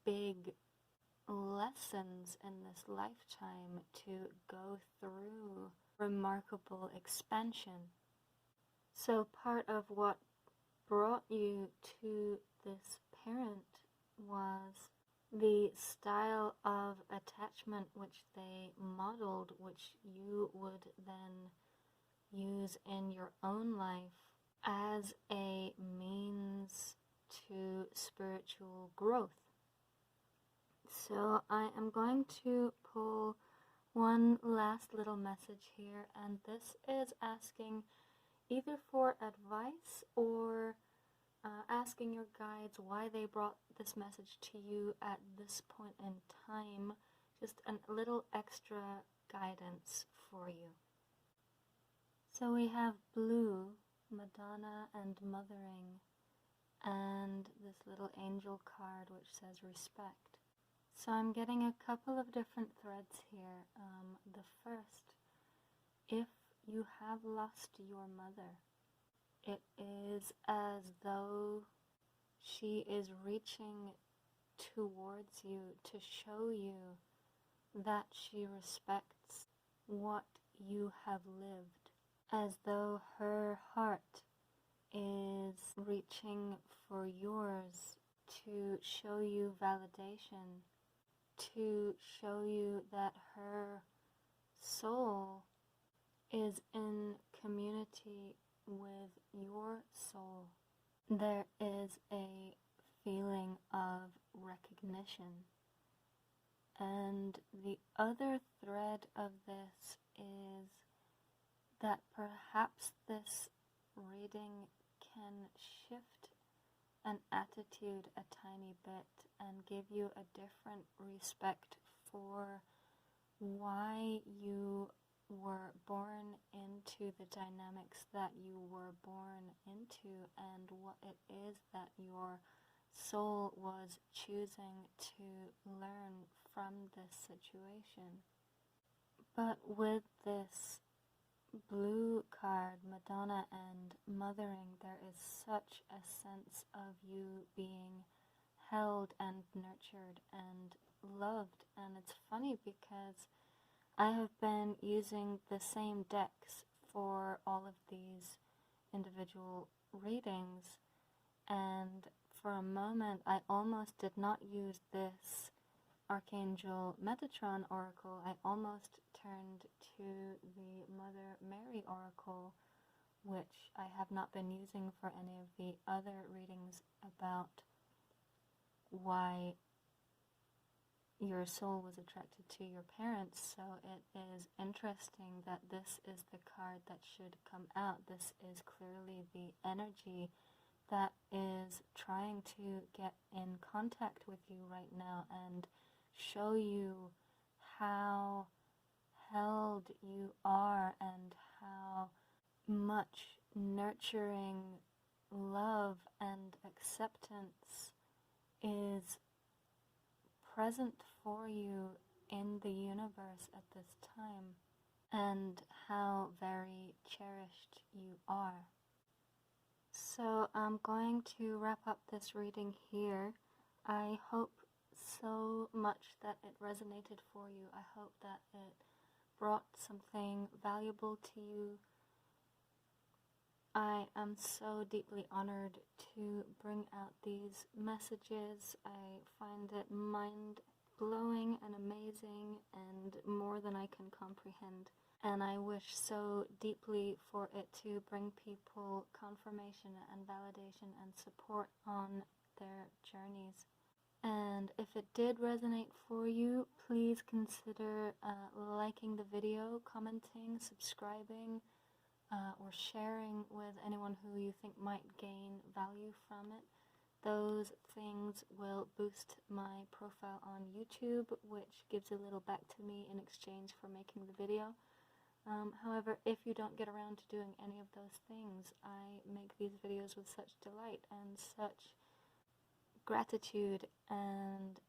big lessons in this lifetime to go through remarkable expansion. So part of what brought you to this parent was the style of attachment which they modeled, which you would then use in your own life as a means to spiritual growth. So I am going to pull one last little message here, and this is asking either for advice or asking your guides why they brought this message to you at this point in time, just a little extra guidance for you. So we have blue, Madonna and mothering, and this little angel card which says respect. So I'm getting a couple of different threads here. The first, if you have lost your mother, it is as though she is reaching towards you to show you that she respects what you have lived, as though her heart is reaching for yours to show you validation, to show you that her soul is in community with your soul. There is a feeling of recognition. And the other thread of this is that perhaps this reading can shift an attitude a tiny bit and give you a different respect for why you were born into the dynamics that you were born into, and what it is that your soul was choosing to learn from this situation. But with this blue card, Madonna and mothering, there is such a sense of you being held and nurtured and loved. And it's funny because I have been using the same decks for all of these individual readings, and for a moment I almost did not use this Archangel Metatron oracle. I almost turned to the Mother Mary oracle, which I have not been using for any of the other readings about why your soul was attracted to your parents, so it is interesting that this is the card that should come out. This is clearly the energy that is trying to get in contact with you right now and show you how held you are and how much nurturing love and acceptance is present for you in the universe at this time, and how very cherished you are. So I'm going to wrap up this reading here. I hope so much that it resonated for you. I hope that it brought something valuable to you. I am so deeply honored to bring out these messages. I find it mind-blowing and amazing and more than I can comprehend. And I wish so deeply for it to bring people confirmation and validation and support on their journeys. And if it did resonate for you, please consider liking the video, commenting, subscribing, or sharing with anyone who you think might gain value from it. Those things will boost my profile on YouTube, which gives a little back to me in exchange for making the video. However, if you don't get around to doing any of those things, I make these videos with such delight and such gratitude, and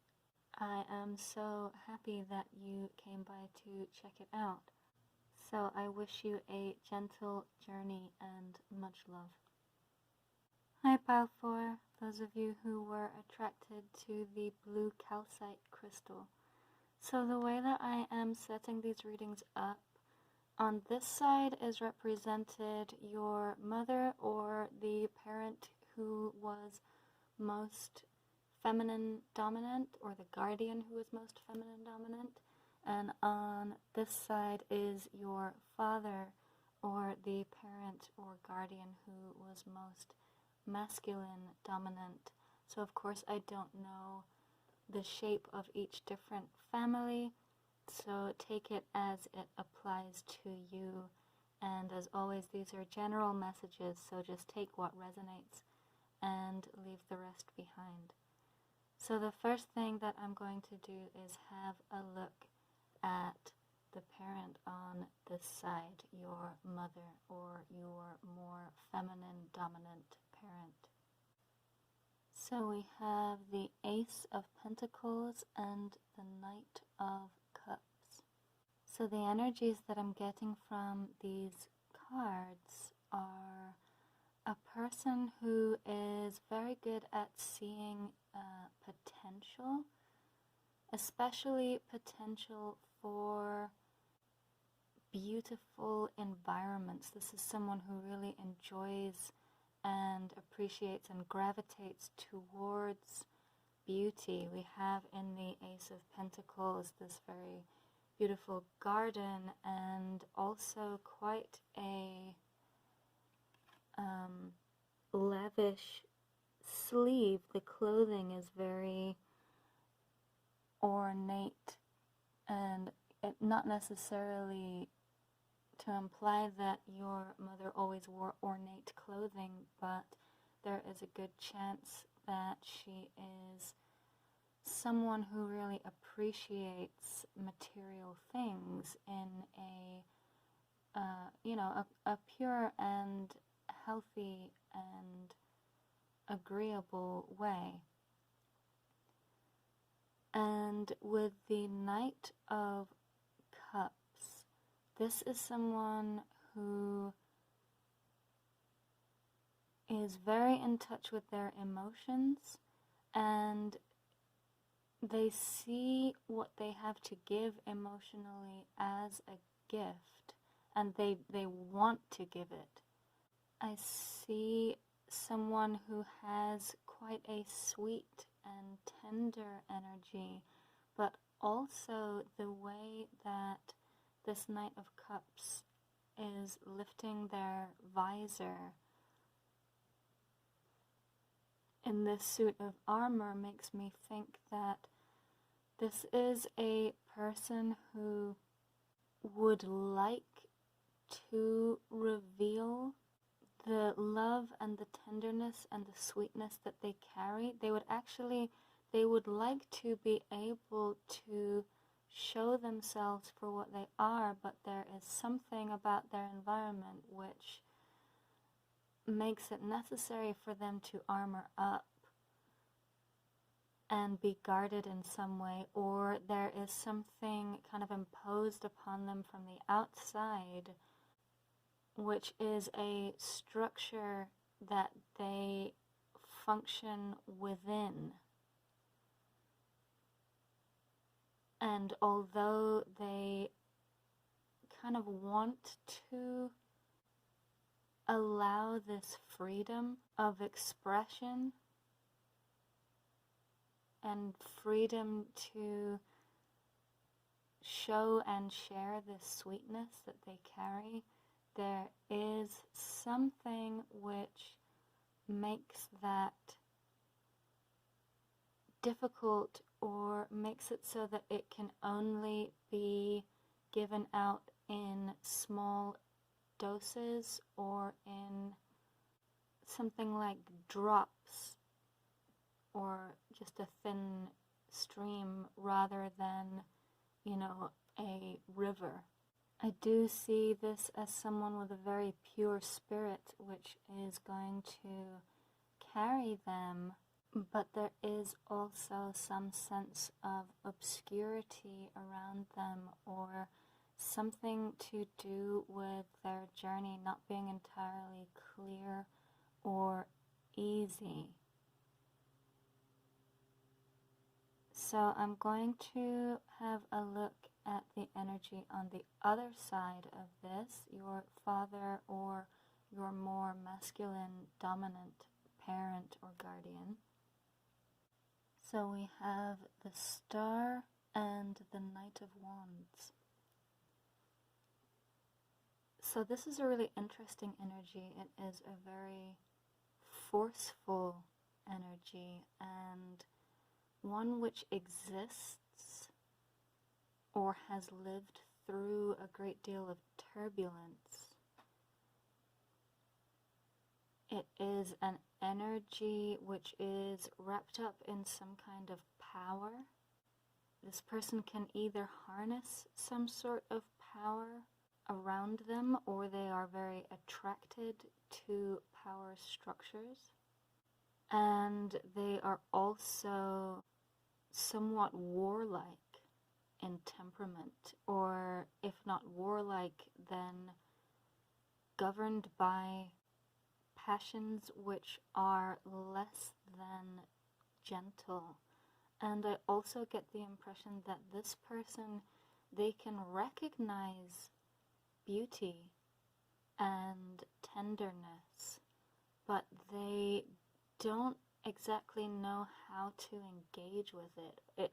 I am so happy that you came by to check it out. So I wish you a gentle journey and much love. Hi Balfour, those of you who were attracted to the blue calcite crystal. So the way that I am setting these readings up, on this side is represented your mother or the parent who was most feminine dominant, or the guardian who was most feminine dominant. And on this side is your father or the parent or guardian who was most masculine dominant. So of course I don't know the shape of each different family, so take it as it applies to you. And as always, these are general messages, so just take what resonates and leave the rest behind. So the first thing that I'm going to do is have a look at the parent on this side, your mother or your more feminine dominant parent. So we have the Ace of Pentacles and the Knight of Cups. So the energies that I'm getting from these cards are a person who is very good at seeing potential, especially potential for beautiful environments. This is someone who really enjoys and appreciates and gravitates towards beauty. We have in the Ace of Pentacles this very beautiful garden and also quite a lavish sleeve. The clothing is very ornate, and not necessarily to imply that your mother always wore ornate clothing, but there is a good chance that she is someone who really appreciates material things in a pure and healthy and agreeable way. And with the Knight of Cups, this is someone who is very in touch with their emotions, and they see what they have to give emotionally as a gift, and they want to give it. I see someone who has quite a sweet and tender energy, but also the way that this Knight of Cups is lifting their visor in this suit of armor makes me think that This is a person who would like to reveal the love and the tenderness and the sweetness that they carry. They would like to be able to show themselves for what they are, but there is something about their environment which makes it necessary for them to armor up and be guarded in some way, or there is something kind of imposed upon them from the outside, which is a structure that they function within. And although they kind of want to allow this freedom of expression and freedom to show and share this sweetness that they carry, there is something which makes that difficult, or makes it so that it can only be given out in small doses or in something like drops or just a thin stream rather than, a river. I do see this as someone with a very pure spirit which is going to carry them, but there is also some sense of obscurity around them, or something to do with their journey not being entirely clear or easy. So I'm going to have a look at the energy on the other side of this, your father or your more masculine dominant parent or guardian. So we have the Star and the Knight of Wands. So this is a really interesting energy. It is a very forceful energy, and one which exists or has lived through a great deal of turbulence. It is an energy which is wrapped up in some kind of power. This person can either harness some sort of power around them, or they are very attracted to power structures. And they are also somewhat warlike in temperament, or if not warlike, then governed by passions which are less than gentle. And I also get the impression that this person, they can recognize beauty and tenderness, but they don't exactly know how to engage with it.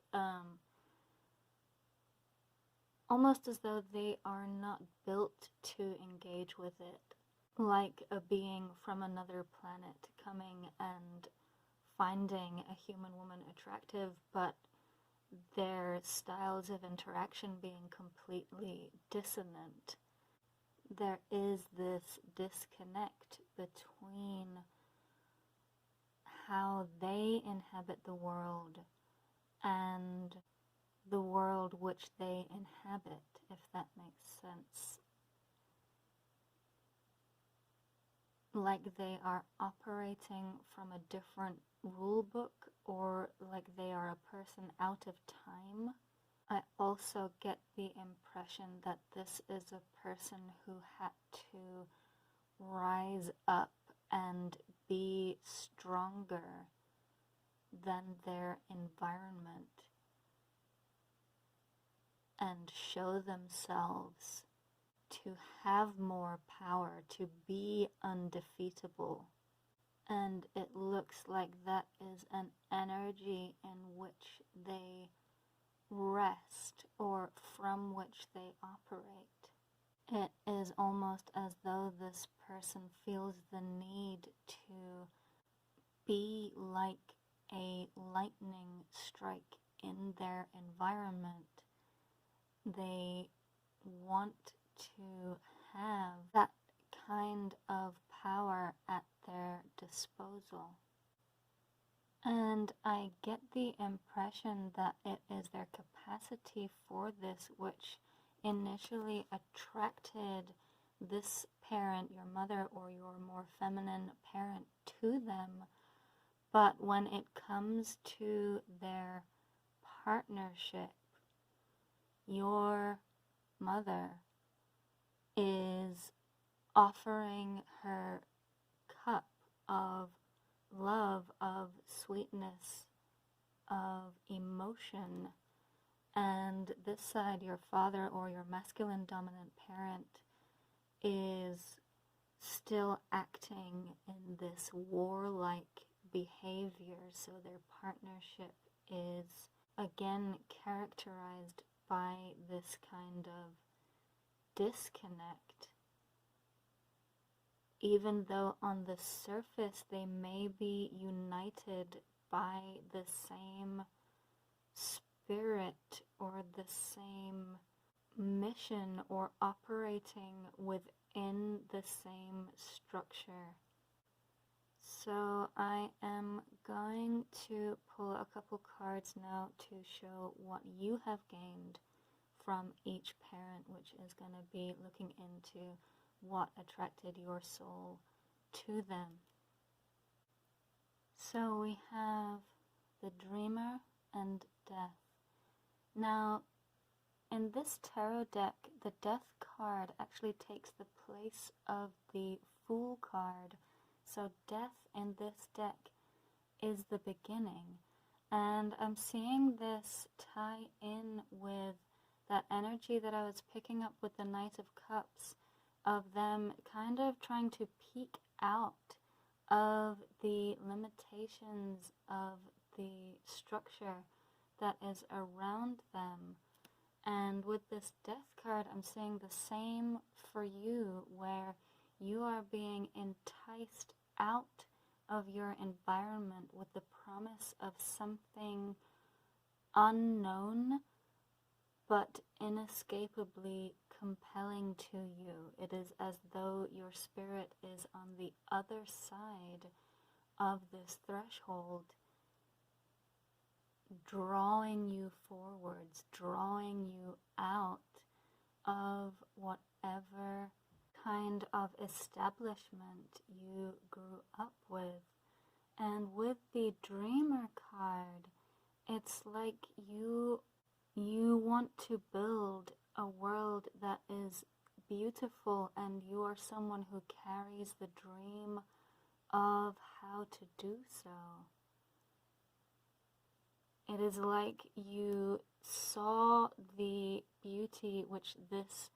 Almost as though they are not built to engage with it, like a being from another planet coming and finding a human woman attractive, but their styles of interaction being completely dissonant. There is this disconnect between how they inhabit the world and the world which they inhabit, if that makes sense. Like they are operating from a different rule book, or like they are a person out of time. I also get the impression that this is a person who had to rise up and be stronger than their environment and show themselves to have more power, to be undefeatable. And it looks like that is an energy in which they rest, or from which they operate. It is almost as though this person feels the need to be like a lightning strike in their environment. They want to have that kind of power at their disposal. And I get the impression that it is their capacity for this which initially attracted this parent, your mother or your more feminine parent, to them. But when it comes to their partnership, your mother is offering her cup of love, of sweetness, of emotion, and this side, your father or your masculine dominant parent, is still acting in this warlike behavior. So their partnership is again characterized by this kind of disconnect, even though on the surface they may be united by the same spirit or the same mission or operating within the same structure. So I am going to pull a couple cards now to show what you have gained from each parent, which is going to be looking into what attracted your soul to them. So we have the Dreamer and Death. Now, in this tarot deck, the Death card actually takes the place of the Fool card. So Death in this deck is the beginning. And I'm seeing this tie in with that energy that I was picking up with the Knight of Cups, of them kind of trying to peek out of the limitations of the structure that is around them. And with this Death card, I'm seeing the same for you, where you are being enticed out of your environment with the promise of something unknown but inescapably compelling to you. It is as though your spirit is on the other side of this threshold, drawing you forwards, drawing you out of whatever kind of establishment you grew up with. And with the Dreamer card, it's like you want to build a world that is beautiful, and you are someone who carries the dream of how to do so. It is like you saw the beauty which this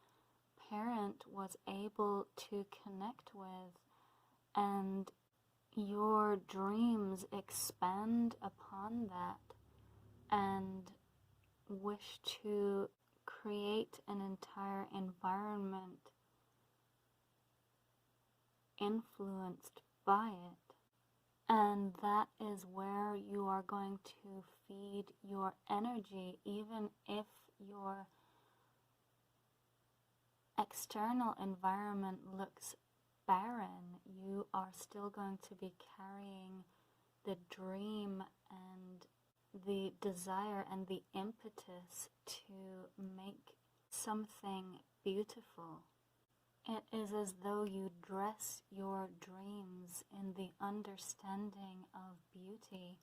parent was able to connect with, and your dreams expand upon that and wish to create an entire environment influenced by it. And that is where you are going to feed your energy. Even if your external environment looks barren, you are still going to be carrying the dream and the desire and the impetus to make something beautiful. It is as though you dress your dreams in the understanding of beauty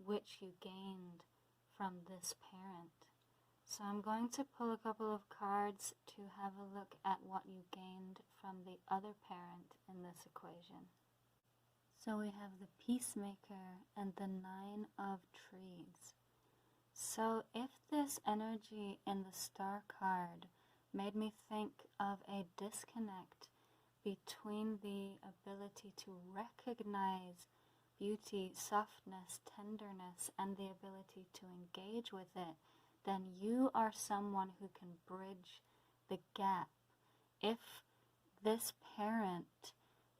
which you gained from this parent. So I'm going to pull a couple of cards to have a look at what you gained from the other parent in this equation. So we have the Peacemaker and the Nine of Trees. So if this energy in the Star card made me think of a disconnect between the ability to recognize beauty, softness, tenderness, and the ability to engage with it, then you are someone who can bridge the gap. If this parent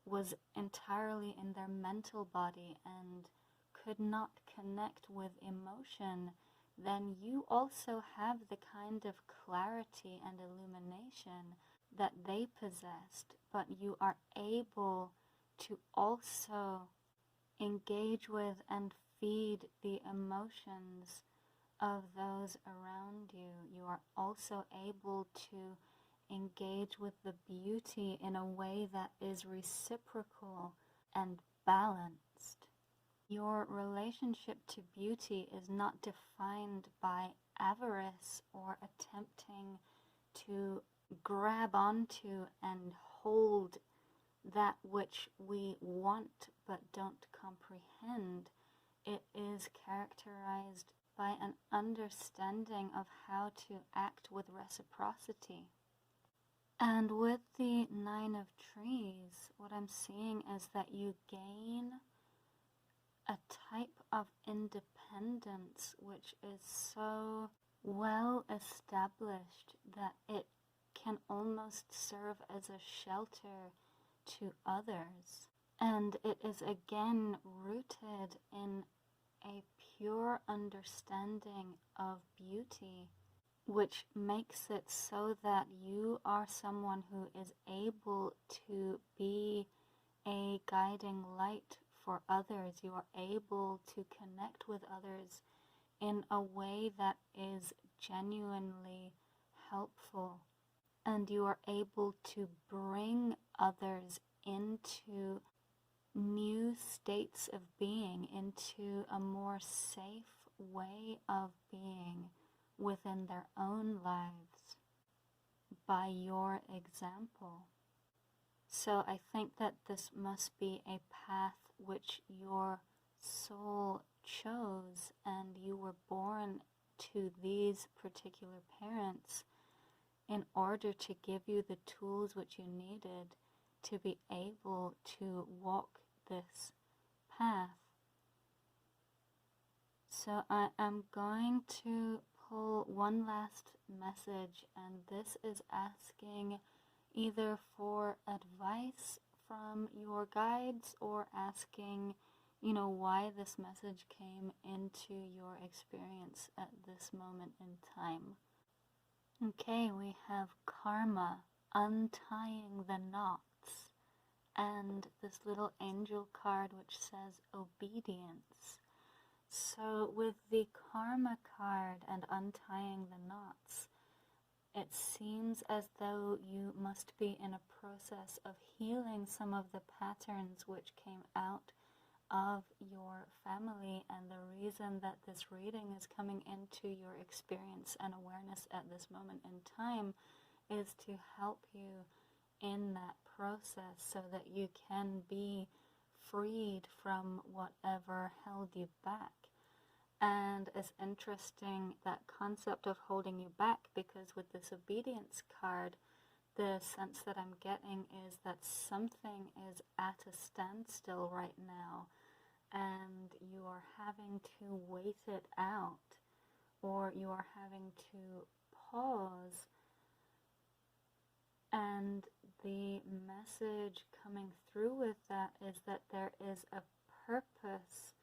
was entirely in their mental body and could not connect with emotion, then you also have the kind of clarity and illumination that they possessed, but you are able to also engage with and feed the emotions of those around you. You are also able to engage with the beauty in a way that is reciprocal and balanced. Your relationship to beauty is not defined by avarice or attempting to grab onto and hold that which we want but don't comprehend. It is characterized by an understanding of how to act with reciprocity. And with the Nine of Trees, what I'm seeing is that you gain a type of independence which is so well established that it can almost serve as a shelter to others. And it is again rooted in a pure understanding of beauty, which makes it so that you are someone who is able to be a guiding light for others. You are able to connect with others in a way that is genuinely helpful. And you are able to bring others into new states of being, into a more safe way of being within their own lives by your example. So I think that this must be a path which your soul chose, and you were born to these particular parents in order to give you the tools which you needed to be able to walk this path. So I am going to pull one last message, and this is asking either for advice from your guides or asking, why this message came into your experience at this moment in time. Okay, we have karma, untying the knots, and this little angel card which says obedience. So with the karma card and untying the knots, it seems as though you must be in a process of healing some of the patterns which came out of your family, and the reason that this reading is coming into your experience and awareness at this moment in time is to help you in that process so that you can be freed from whatever held you back. And it's interesting, that concept of holding you back, because with this obedience card, the sense that I'm getting is that something is at a standstill right now, and you are having to wait it out, or you are having to pause. And the message coming through with that is that there is a purpose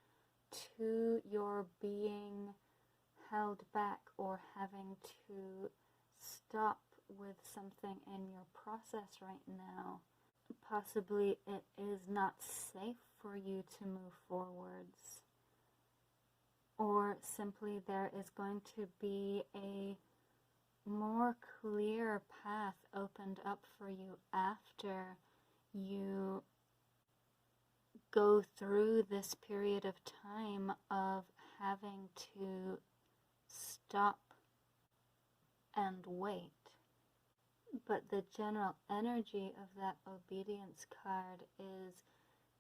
to your being held back or having to stop with something in your process right now. Possibly it is not safe for you to move forwards, or simply there is going to be a more clear path opened up for you after you go through this period of time of having to stop and wait. But the general energy of that obedience card is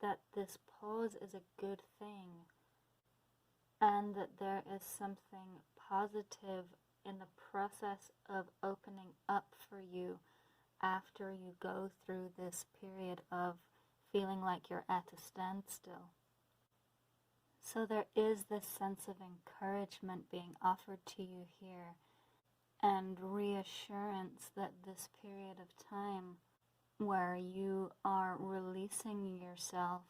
that this pause is a good thing, and that there is something positive in the process of opening up for you after you go through this period of feeling like you're at a standstill. So there is this sense of encouragement being offered to you here, and reassurance that this period of time where you are releasing yourself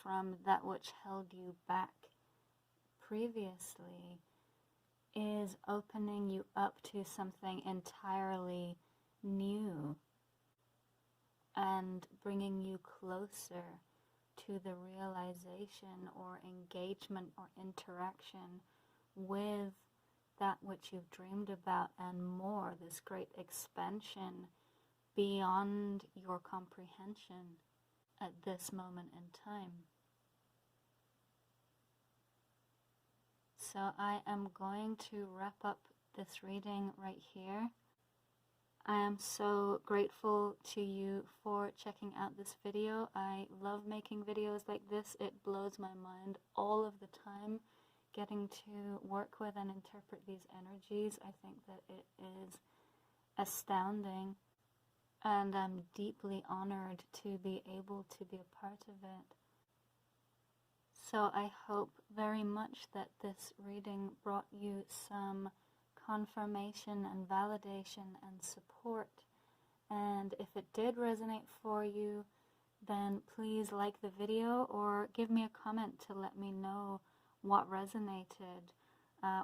from that which held you back previously is opening you up to something entirely new and bringing you closer to the realization or engagement or interaction with that which you've dreamed about and more, this great expansion beyond your comprehension at this moment in time. So I am going to wrap up this reading right here. I am so grateful to you for checking out this video. I love making videos like this. It blows my mind all of the time getting to work with and interpret these energies. I think that it is astounding, and I'm deeply honored to be able to be a part of it. So I hope very much that this reading brought you some confirmation and validation and support. And if it did resonate for you, then please like the video or give me a comment to let me know what resonated,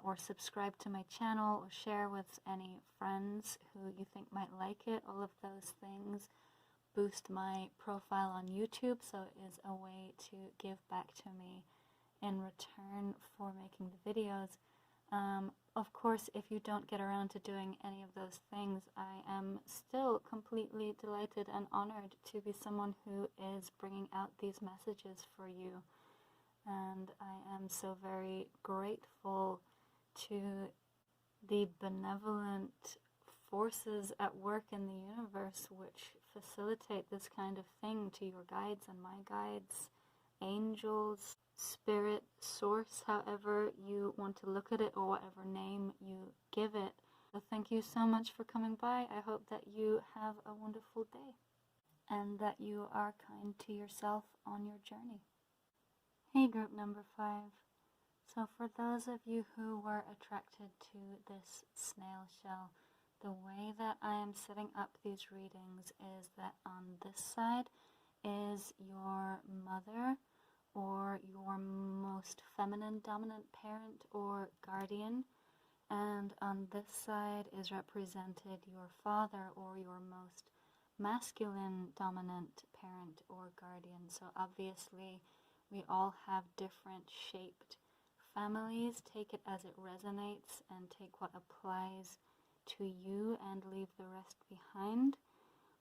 or subscribe to my channel or share with any friends who you think might like it. All of those things boost my profile on YouTube, so it is a way to give back to me in return for making the videos. Of course, if you don't get around to doing any of those things, I am still completely delighted and honored to be someone who is bringing out these messages for you. And I am so very grateful to the benevolent forces at work in the universe which facilitate this kind of thing, to your guides and my guides, angels, spirit, source, however you want to look at it, or whatever name you give it. So thank you so much for coming by. I hope that you have a wonderful day and that you are kind to yourself on your journey. Hey, group number 5. So for those of you who were attracted to this snail shell, the way that I am setting up these readings is that on this side is your mother or your most feminine dominant parent or guardian, and on this side is represented your father or your most masculine dominant parent or guardian. So obviously we all have different shaped families. Take it as it resonates and take what applies to you and leave the rest behind.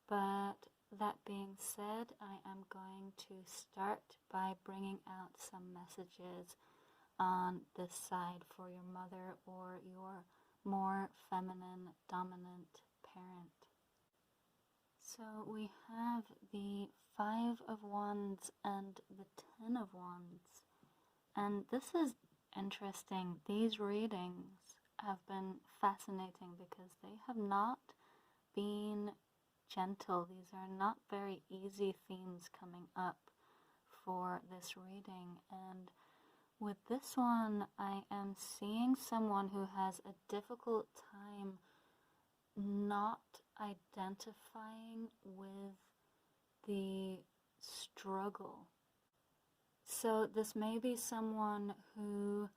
But that being said, I am going to start by bringing out some messages on this side for your mother or your more feminine dominant parent. So we have the 5 of Wands and the 10 of Wands. And this is interesting. These readings have been fascinating because they have not been gentle. These are not very easy themes coming up for this reading. And with this one, I am seeing someone who has a difficult time not identifying with the struggle. So this may be someone who,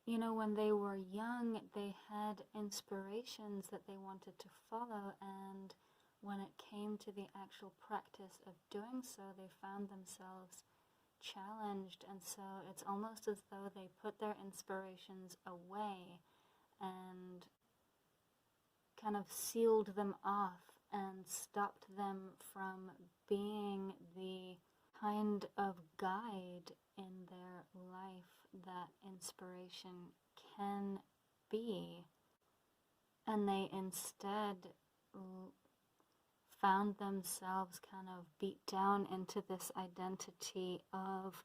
you know, when they were young, they had inspirations that they wanted to follow, and when it came to the actual practice of doing so, they found themselves challenged, and so it's almost as though they put their inspirations away and kind of sealed them off and stopped them from being the kind of guide in their life that inspiration can be. And they instead found themselves kind of beat down into this identity of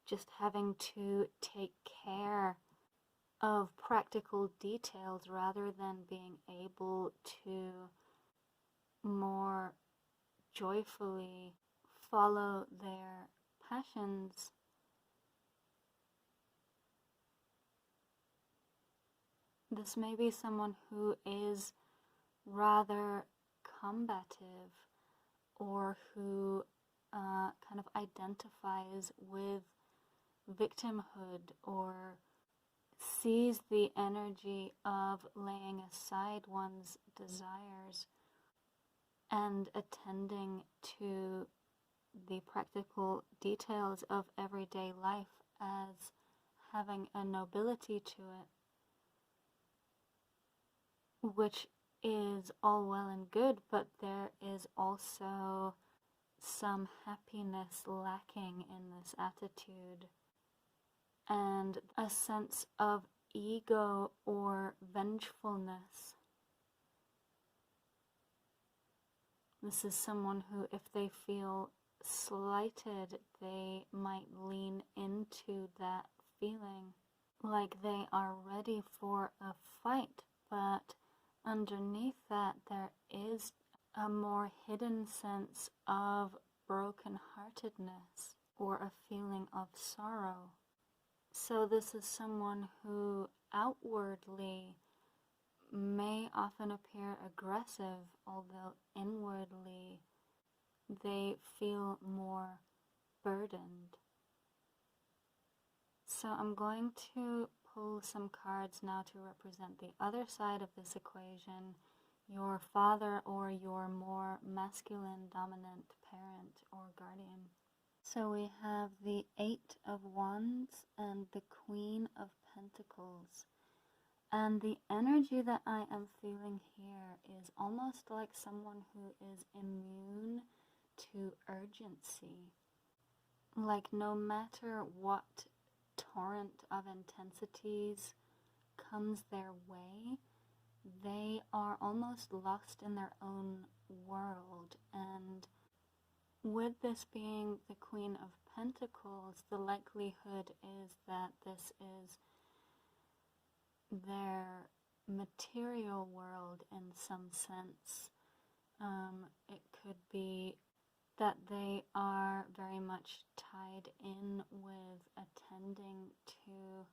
just having to take care of practical details rather than being able to more joyfully follow their passions. This may be someone who is rather combative or who kind of identifies with victimhood or sees the energy of laying aside one's desires and attending to the practical details of everyday life as having a nobility to it, which is all well and good, but there is also some happiness lacking in this attitude, and a sense of ego or vengefulness. This is someone who, if they feel slighted, they might lean into that feeling like they are ready for a fight, but underneath that there is a more hidden sense of brokenheartedness or a feeling of sorrow. So this is someone who outwardly may often appear aggressive, although inwardly they feel more burdened. So I'm going to pull some cards now to represent the other side of this equation, your father or your more masculine dominant parent or guardian. So we have the Eight of Wands and the Queen of Pentacles. And the energy that I am feeling here is almost like someone who is immune to urgency. Like no matter what torrent of intensities comes their way, they are almost lost in their own world. And with this being the Queen of Pentacles, the likelihood is that this is their material world in some sense. It could be that they are very much tied in with attending to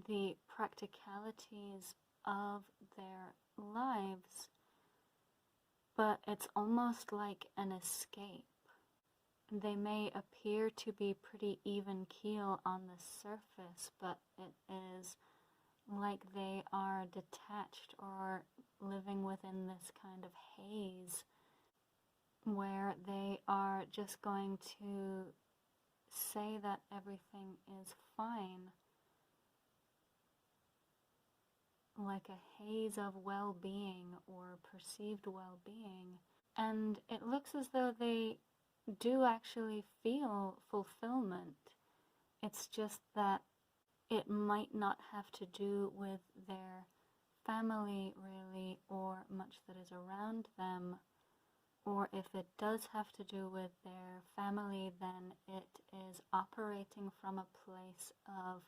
the practicalities of their lives, but it's almost like an escape. They may appear to be pretty even keel on the surface, but it is like they are detached or living within this kind of haze where they are just going to say that everything is fine, like a haze of well-being or perceived well-being. And it looks as though they do actually feel fulfillment. It's just that it might not have to do with their family really, or much that is around them. Or if it does have to do with their family, then it is operating from a place of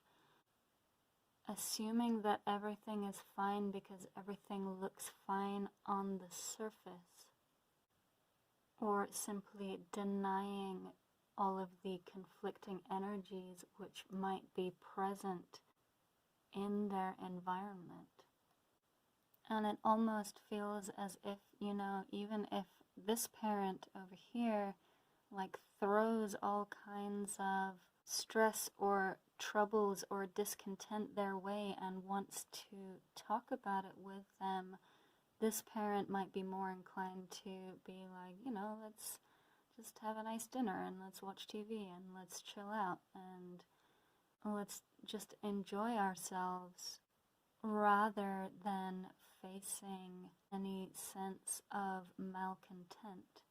assuming that everything is fine because everything looks fine on the surface, or simply denying all of the conflicting energies which might be present in their environment. And it almost feels as if, even if this parent over here throws all kinds of stress or troubles or discontent their way and wants to talk about it with them, this parent might be more inclined to be like, let's just have a nice dinner and let's watch TV and let's chill out and let's just enjoy ourselves, rather than facing any sense of malcontent.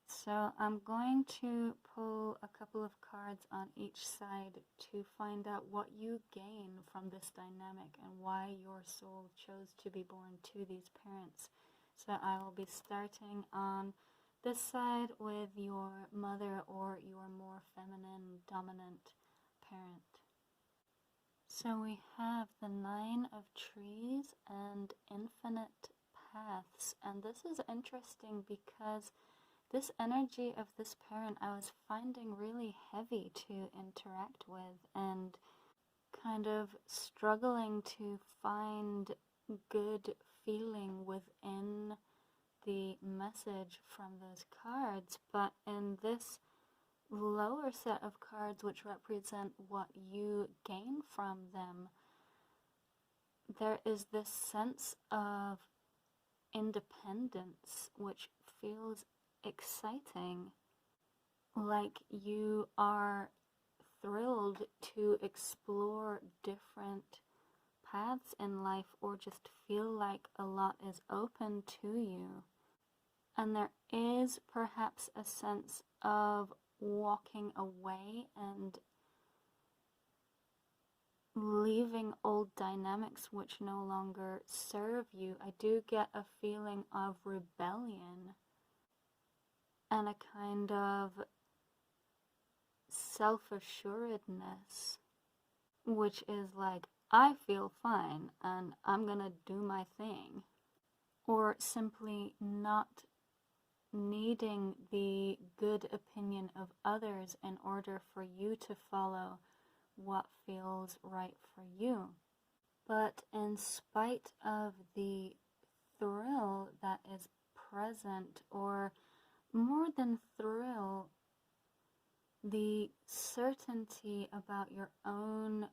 So I'm going to pull a couple of cards on each side to find out what you gain from this dynamic and why your soul chose to be born to these parents. So I will be starting on this side with your mother or your more feminine dominant parent. So we have the Nine of Trees and Infinite Paths, and this is interesting because this energy of this parent I was finding really heavy to interact with and kind of struggling to find good feeling within the message from those cards. But in this lower set of cards, which represent what you gain from them, there is this sense of independence which feels exciting, like you are thrilled to explore different paths in life, or just feel like a lot is open to you. And there is perhaps a sense of walking away and leaving old dynamics which no longer serve you. I do get a feeling of rebellion and a kind of self-assuredness, which is like, I feel fine and I'm gonna do my thing. Or simply not needing the good opinion of others in order for you to follow what feels right for you. But in spite of the thrill that is present, or more than thrill, the certainty about your own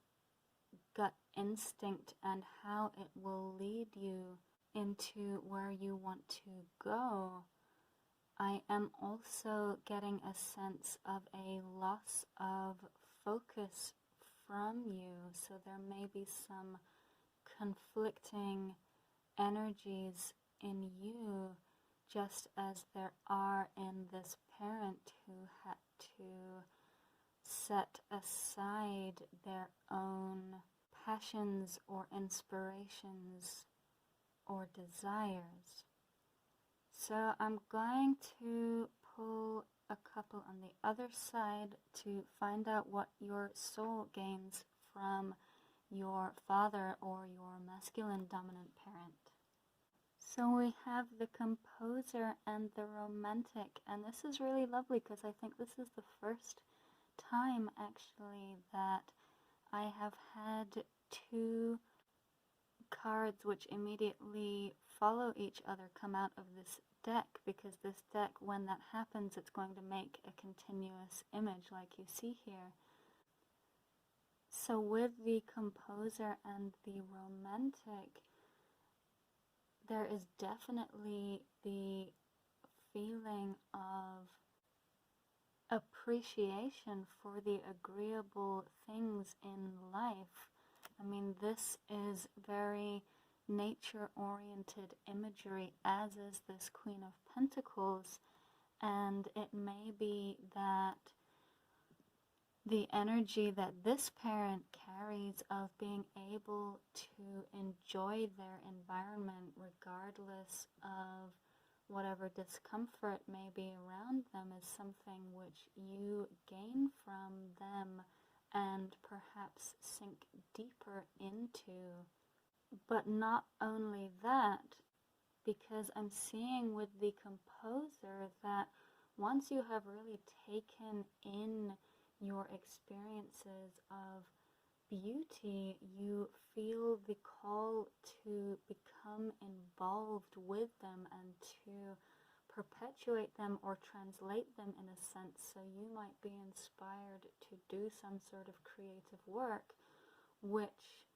gut instinct and how it will lead you into where you want to go, I am also getting a sense of a loss of focus from you. So there may be some conflicting energies in you, just as there are in this parent who had to set aside their own passions or inspirations or desires. So I'm going to pull a couple on the other side to find out what your soul gains from your father or your masculine dominant parent. So we have the composer and the romantic, and this is really lovely because I think this is the first time actually that I have had two cards which immediately follow each other come out of this deck, because this deck, when that happens, it's going to make a continuous image like you see here. So with the composer and the romantic, there is definitely the feeling of appreciation for the agreeable things in life. I mean, this is very nature-oriented imagery, as is this Queen of Pentacles, and it may be that the energy that this parent carries of being able to enjoy their environment regardless of whatever discomfort may be around them is something which you gain from them and perhaps sink deeper into. But not only that, because I'm seeing with the composer that once you have really taken in your experiences of beauty, you feel the call to become involved with them and to perpetuate them or translate them in a sense. So you might be inspired to do some sort of creative work which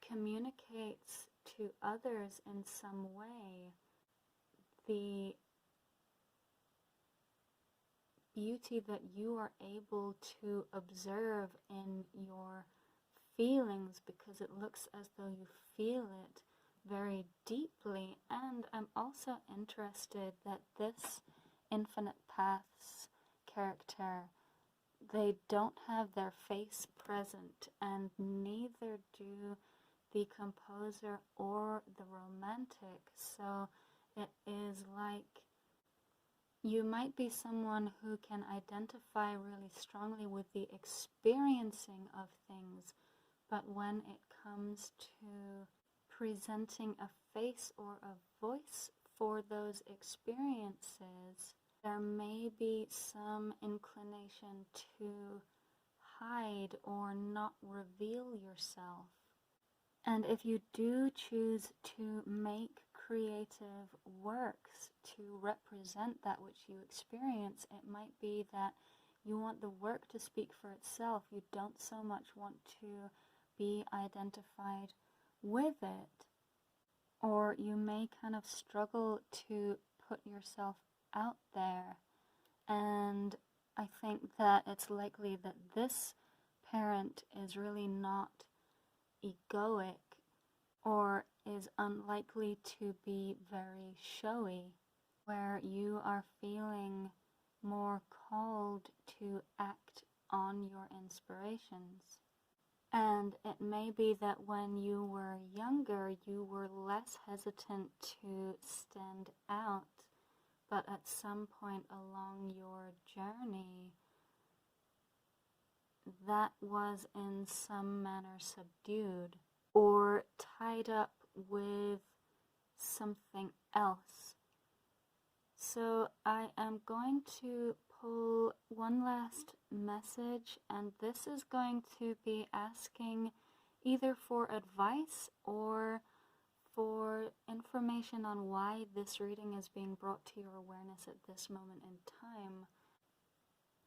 communicates to others in some way the beauty that you are able to observe in your feelings, because it looks as though you feel it very deeply. And I'm also interested that this Infinite Paths character, they don't have their face present, and neither do the composer or the romantic. So it is like you might be someone who can identify really strongly with the experiencing of things, but when it comes to presenting a face or a voice for those experiences, there may be some inclination to hide or not reveal yourself. And if you do choose to make creative works to represent that which you experience, it might be that you want the work to speak for itself. You don't so much want to be identified with it, or you may kind of struggle to put yourself out there. And I think that it's likely that this parent is really not egoic or is unlikely to be very showy, where you are feeling more called to act on your inspirations. And it may be that when you were younger, you were less hesitant to stand out, but at some point along your journey, that was in some manner subdued or tied up with something else. So I am going to pull one last message, and this is going to be asking either for advice or for information on why this reading is being brought to your awareness at this moment in time.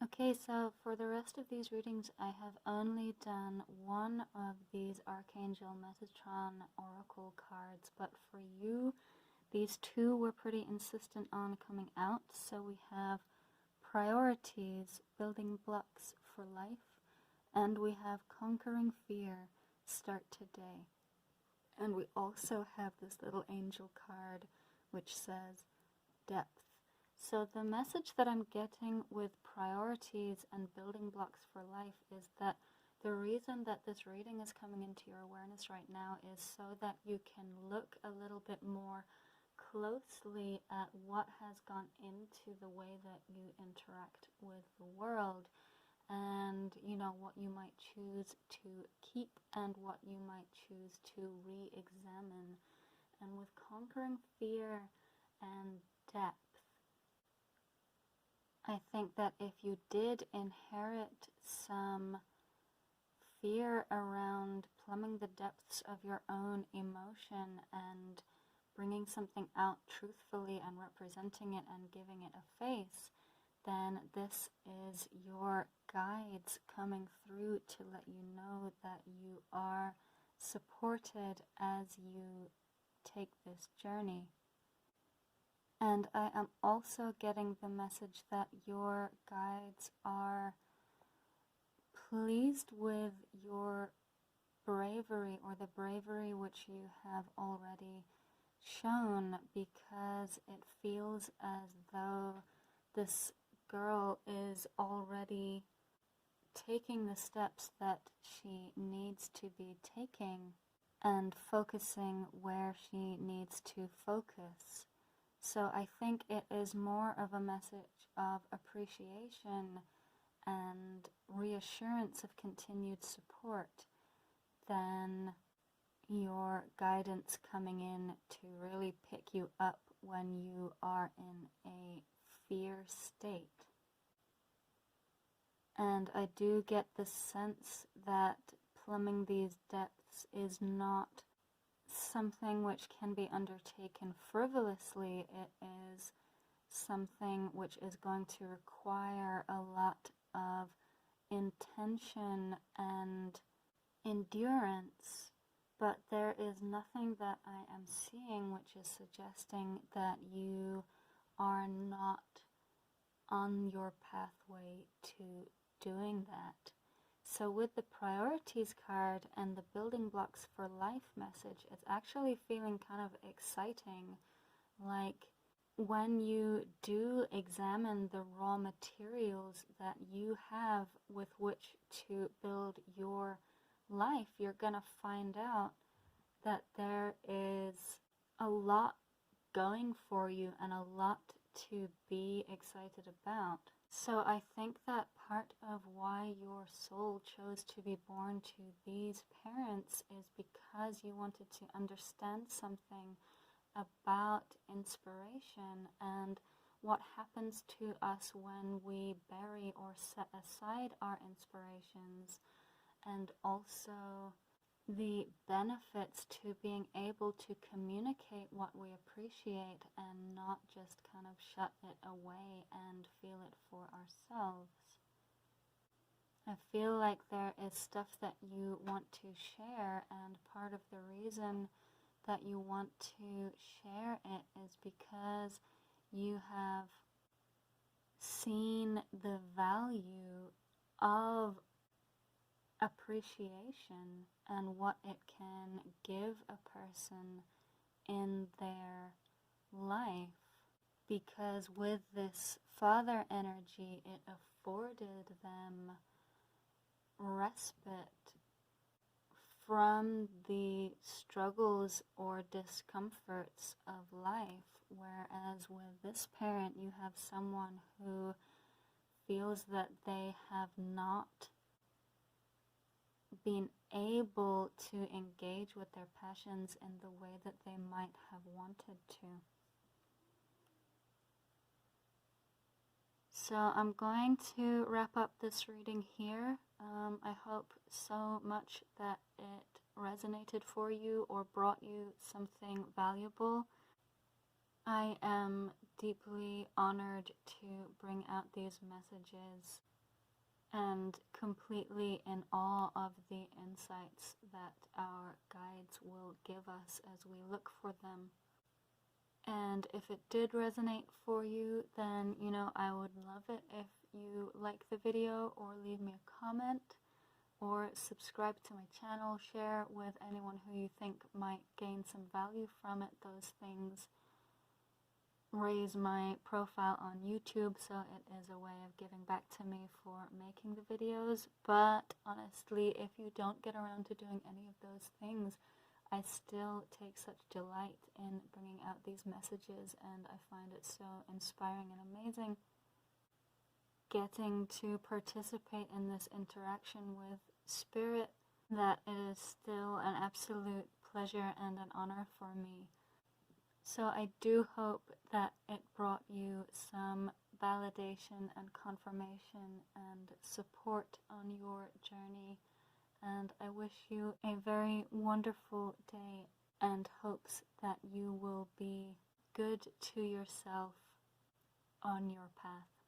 Okay, so for the rest of these readings, I have only done one of these Archangel Metatron Oracle cards, but for you, these two were pretty insistent on coming out. So we have Priorities, Building Blocks for Life, and we have Conquering Fear, Start Today. And we also have this little angel card which says Depth. So the message that I'm getting with Priorities and Building Blocks for Life is that the reason that this reading is coming into your awareness right now is so that you can look a little bit more closely at what has gone into the way that you interact with the world, and what you might choose to keep and what you might choose to re-examine. And with Conquering Fear and Depth, I think that if you did inherit some fear around plumbing the depths of your own emotion and bringing something out truthfully and representing it and giving it a face, then this is your guides coming through to let you know that you are supported as you take this journey. And I am also getting the message that your guides are pleased with your bravery, or the bravery which you have already shown, because it feels as though this girl is already taking the steps that she needs to be taking and focusing where she needs to focus. So I think it is more of a message of appreciation and reassurance of continued support than your guidance coming in to really pick you up when you are in a fear state. And I do get the sense that plumbing these depths is not something which can be undertaken frivolously. It is something which is going to require a lot of intention and endurance, but there is nothing that I am seeing which is suggesting that you are not on your pathway to doing that. So with the Priorities card and the Building Blocks for Life message, it's actually feeling kind of exciting. Like when you do examine the raw materials that you have with which to build your life, you're gonna find out that there is a lot going for you and a lot to be excited about. So I think that part of why your soul chose to be born to these parents is because you wanted to understand something about inspiration and what happens to us when we bury or set aside our inspirations, and also the benefits to being able to communicate what we appreciate and not just kind of shut it away and feel it for ourselves. I feel like there is stuff that you want to share, and part of the reason that you want to share it is because you have seen the value of appreciation and what it can give a person in their life. Because with this father energy, it afforded them respite from the struggles or discomforts of life, whereas with this parent you have someone who feels that they have not been able to engage with their passions in the way that they might have wanted to. So I'm going to wrap up this reading here. I hope so much that it resonated for you or brought you something valuable. I am deeply honored to bring out these messages and completely in awe of the insights that our guides will give us as we look for them. And if it did resonate for you, then, I would love it if you like the video or leave me a comment or subscribe to my channel, share with anyone who you think might gain some value from it. Those things raise my profile on YouTube, so it is a way of giving back to me for making the videos. But honestly, if you don't get around to doing any of those things, I still take such delight in bringing out these messages, and I find it so inspiring and amazing getting to participate in this interaction with spirit, that it is still an absolute pleasure and an honor for me. So I do hope that it brought you some validation and confirmation and support on your journey. And I wish you a very wonderful day and hopes that you will be good to yourself on your path.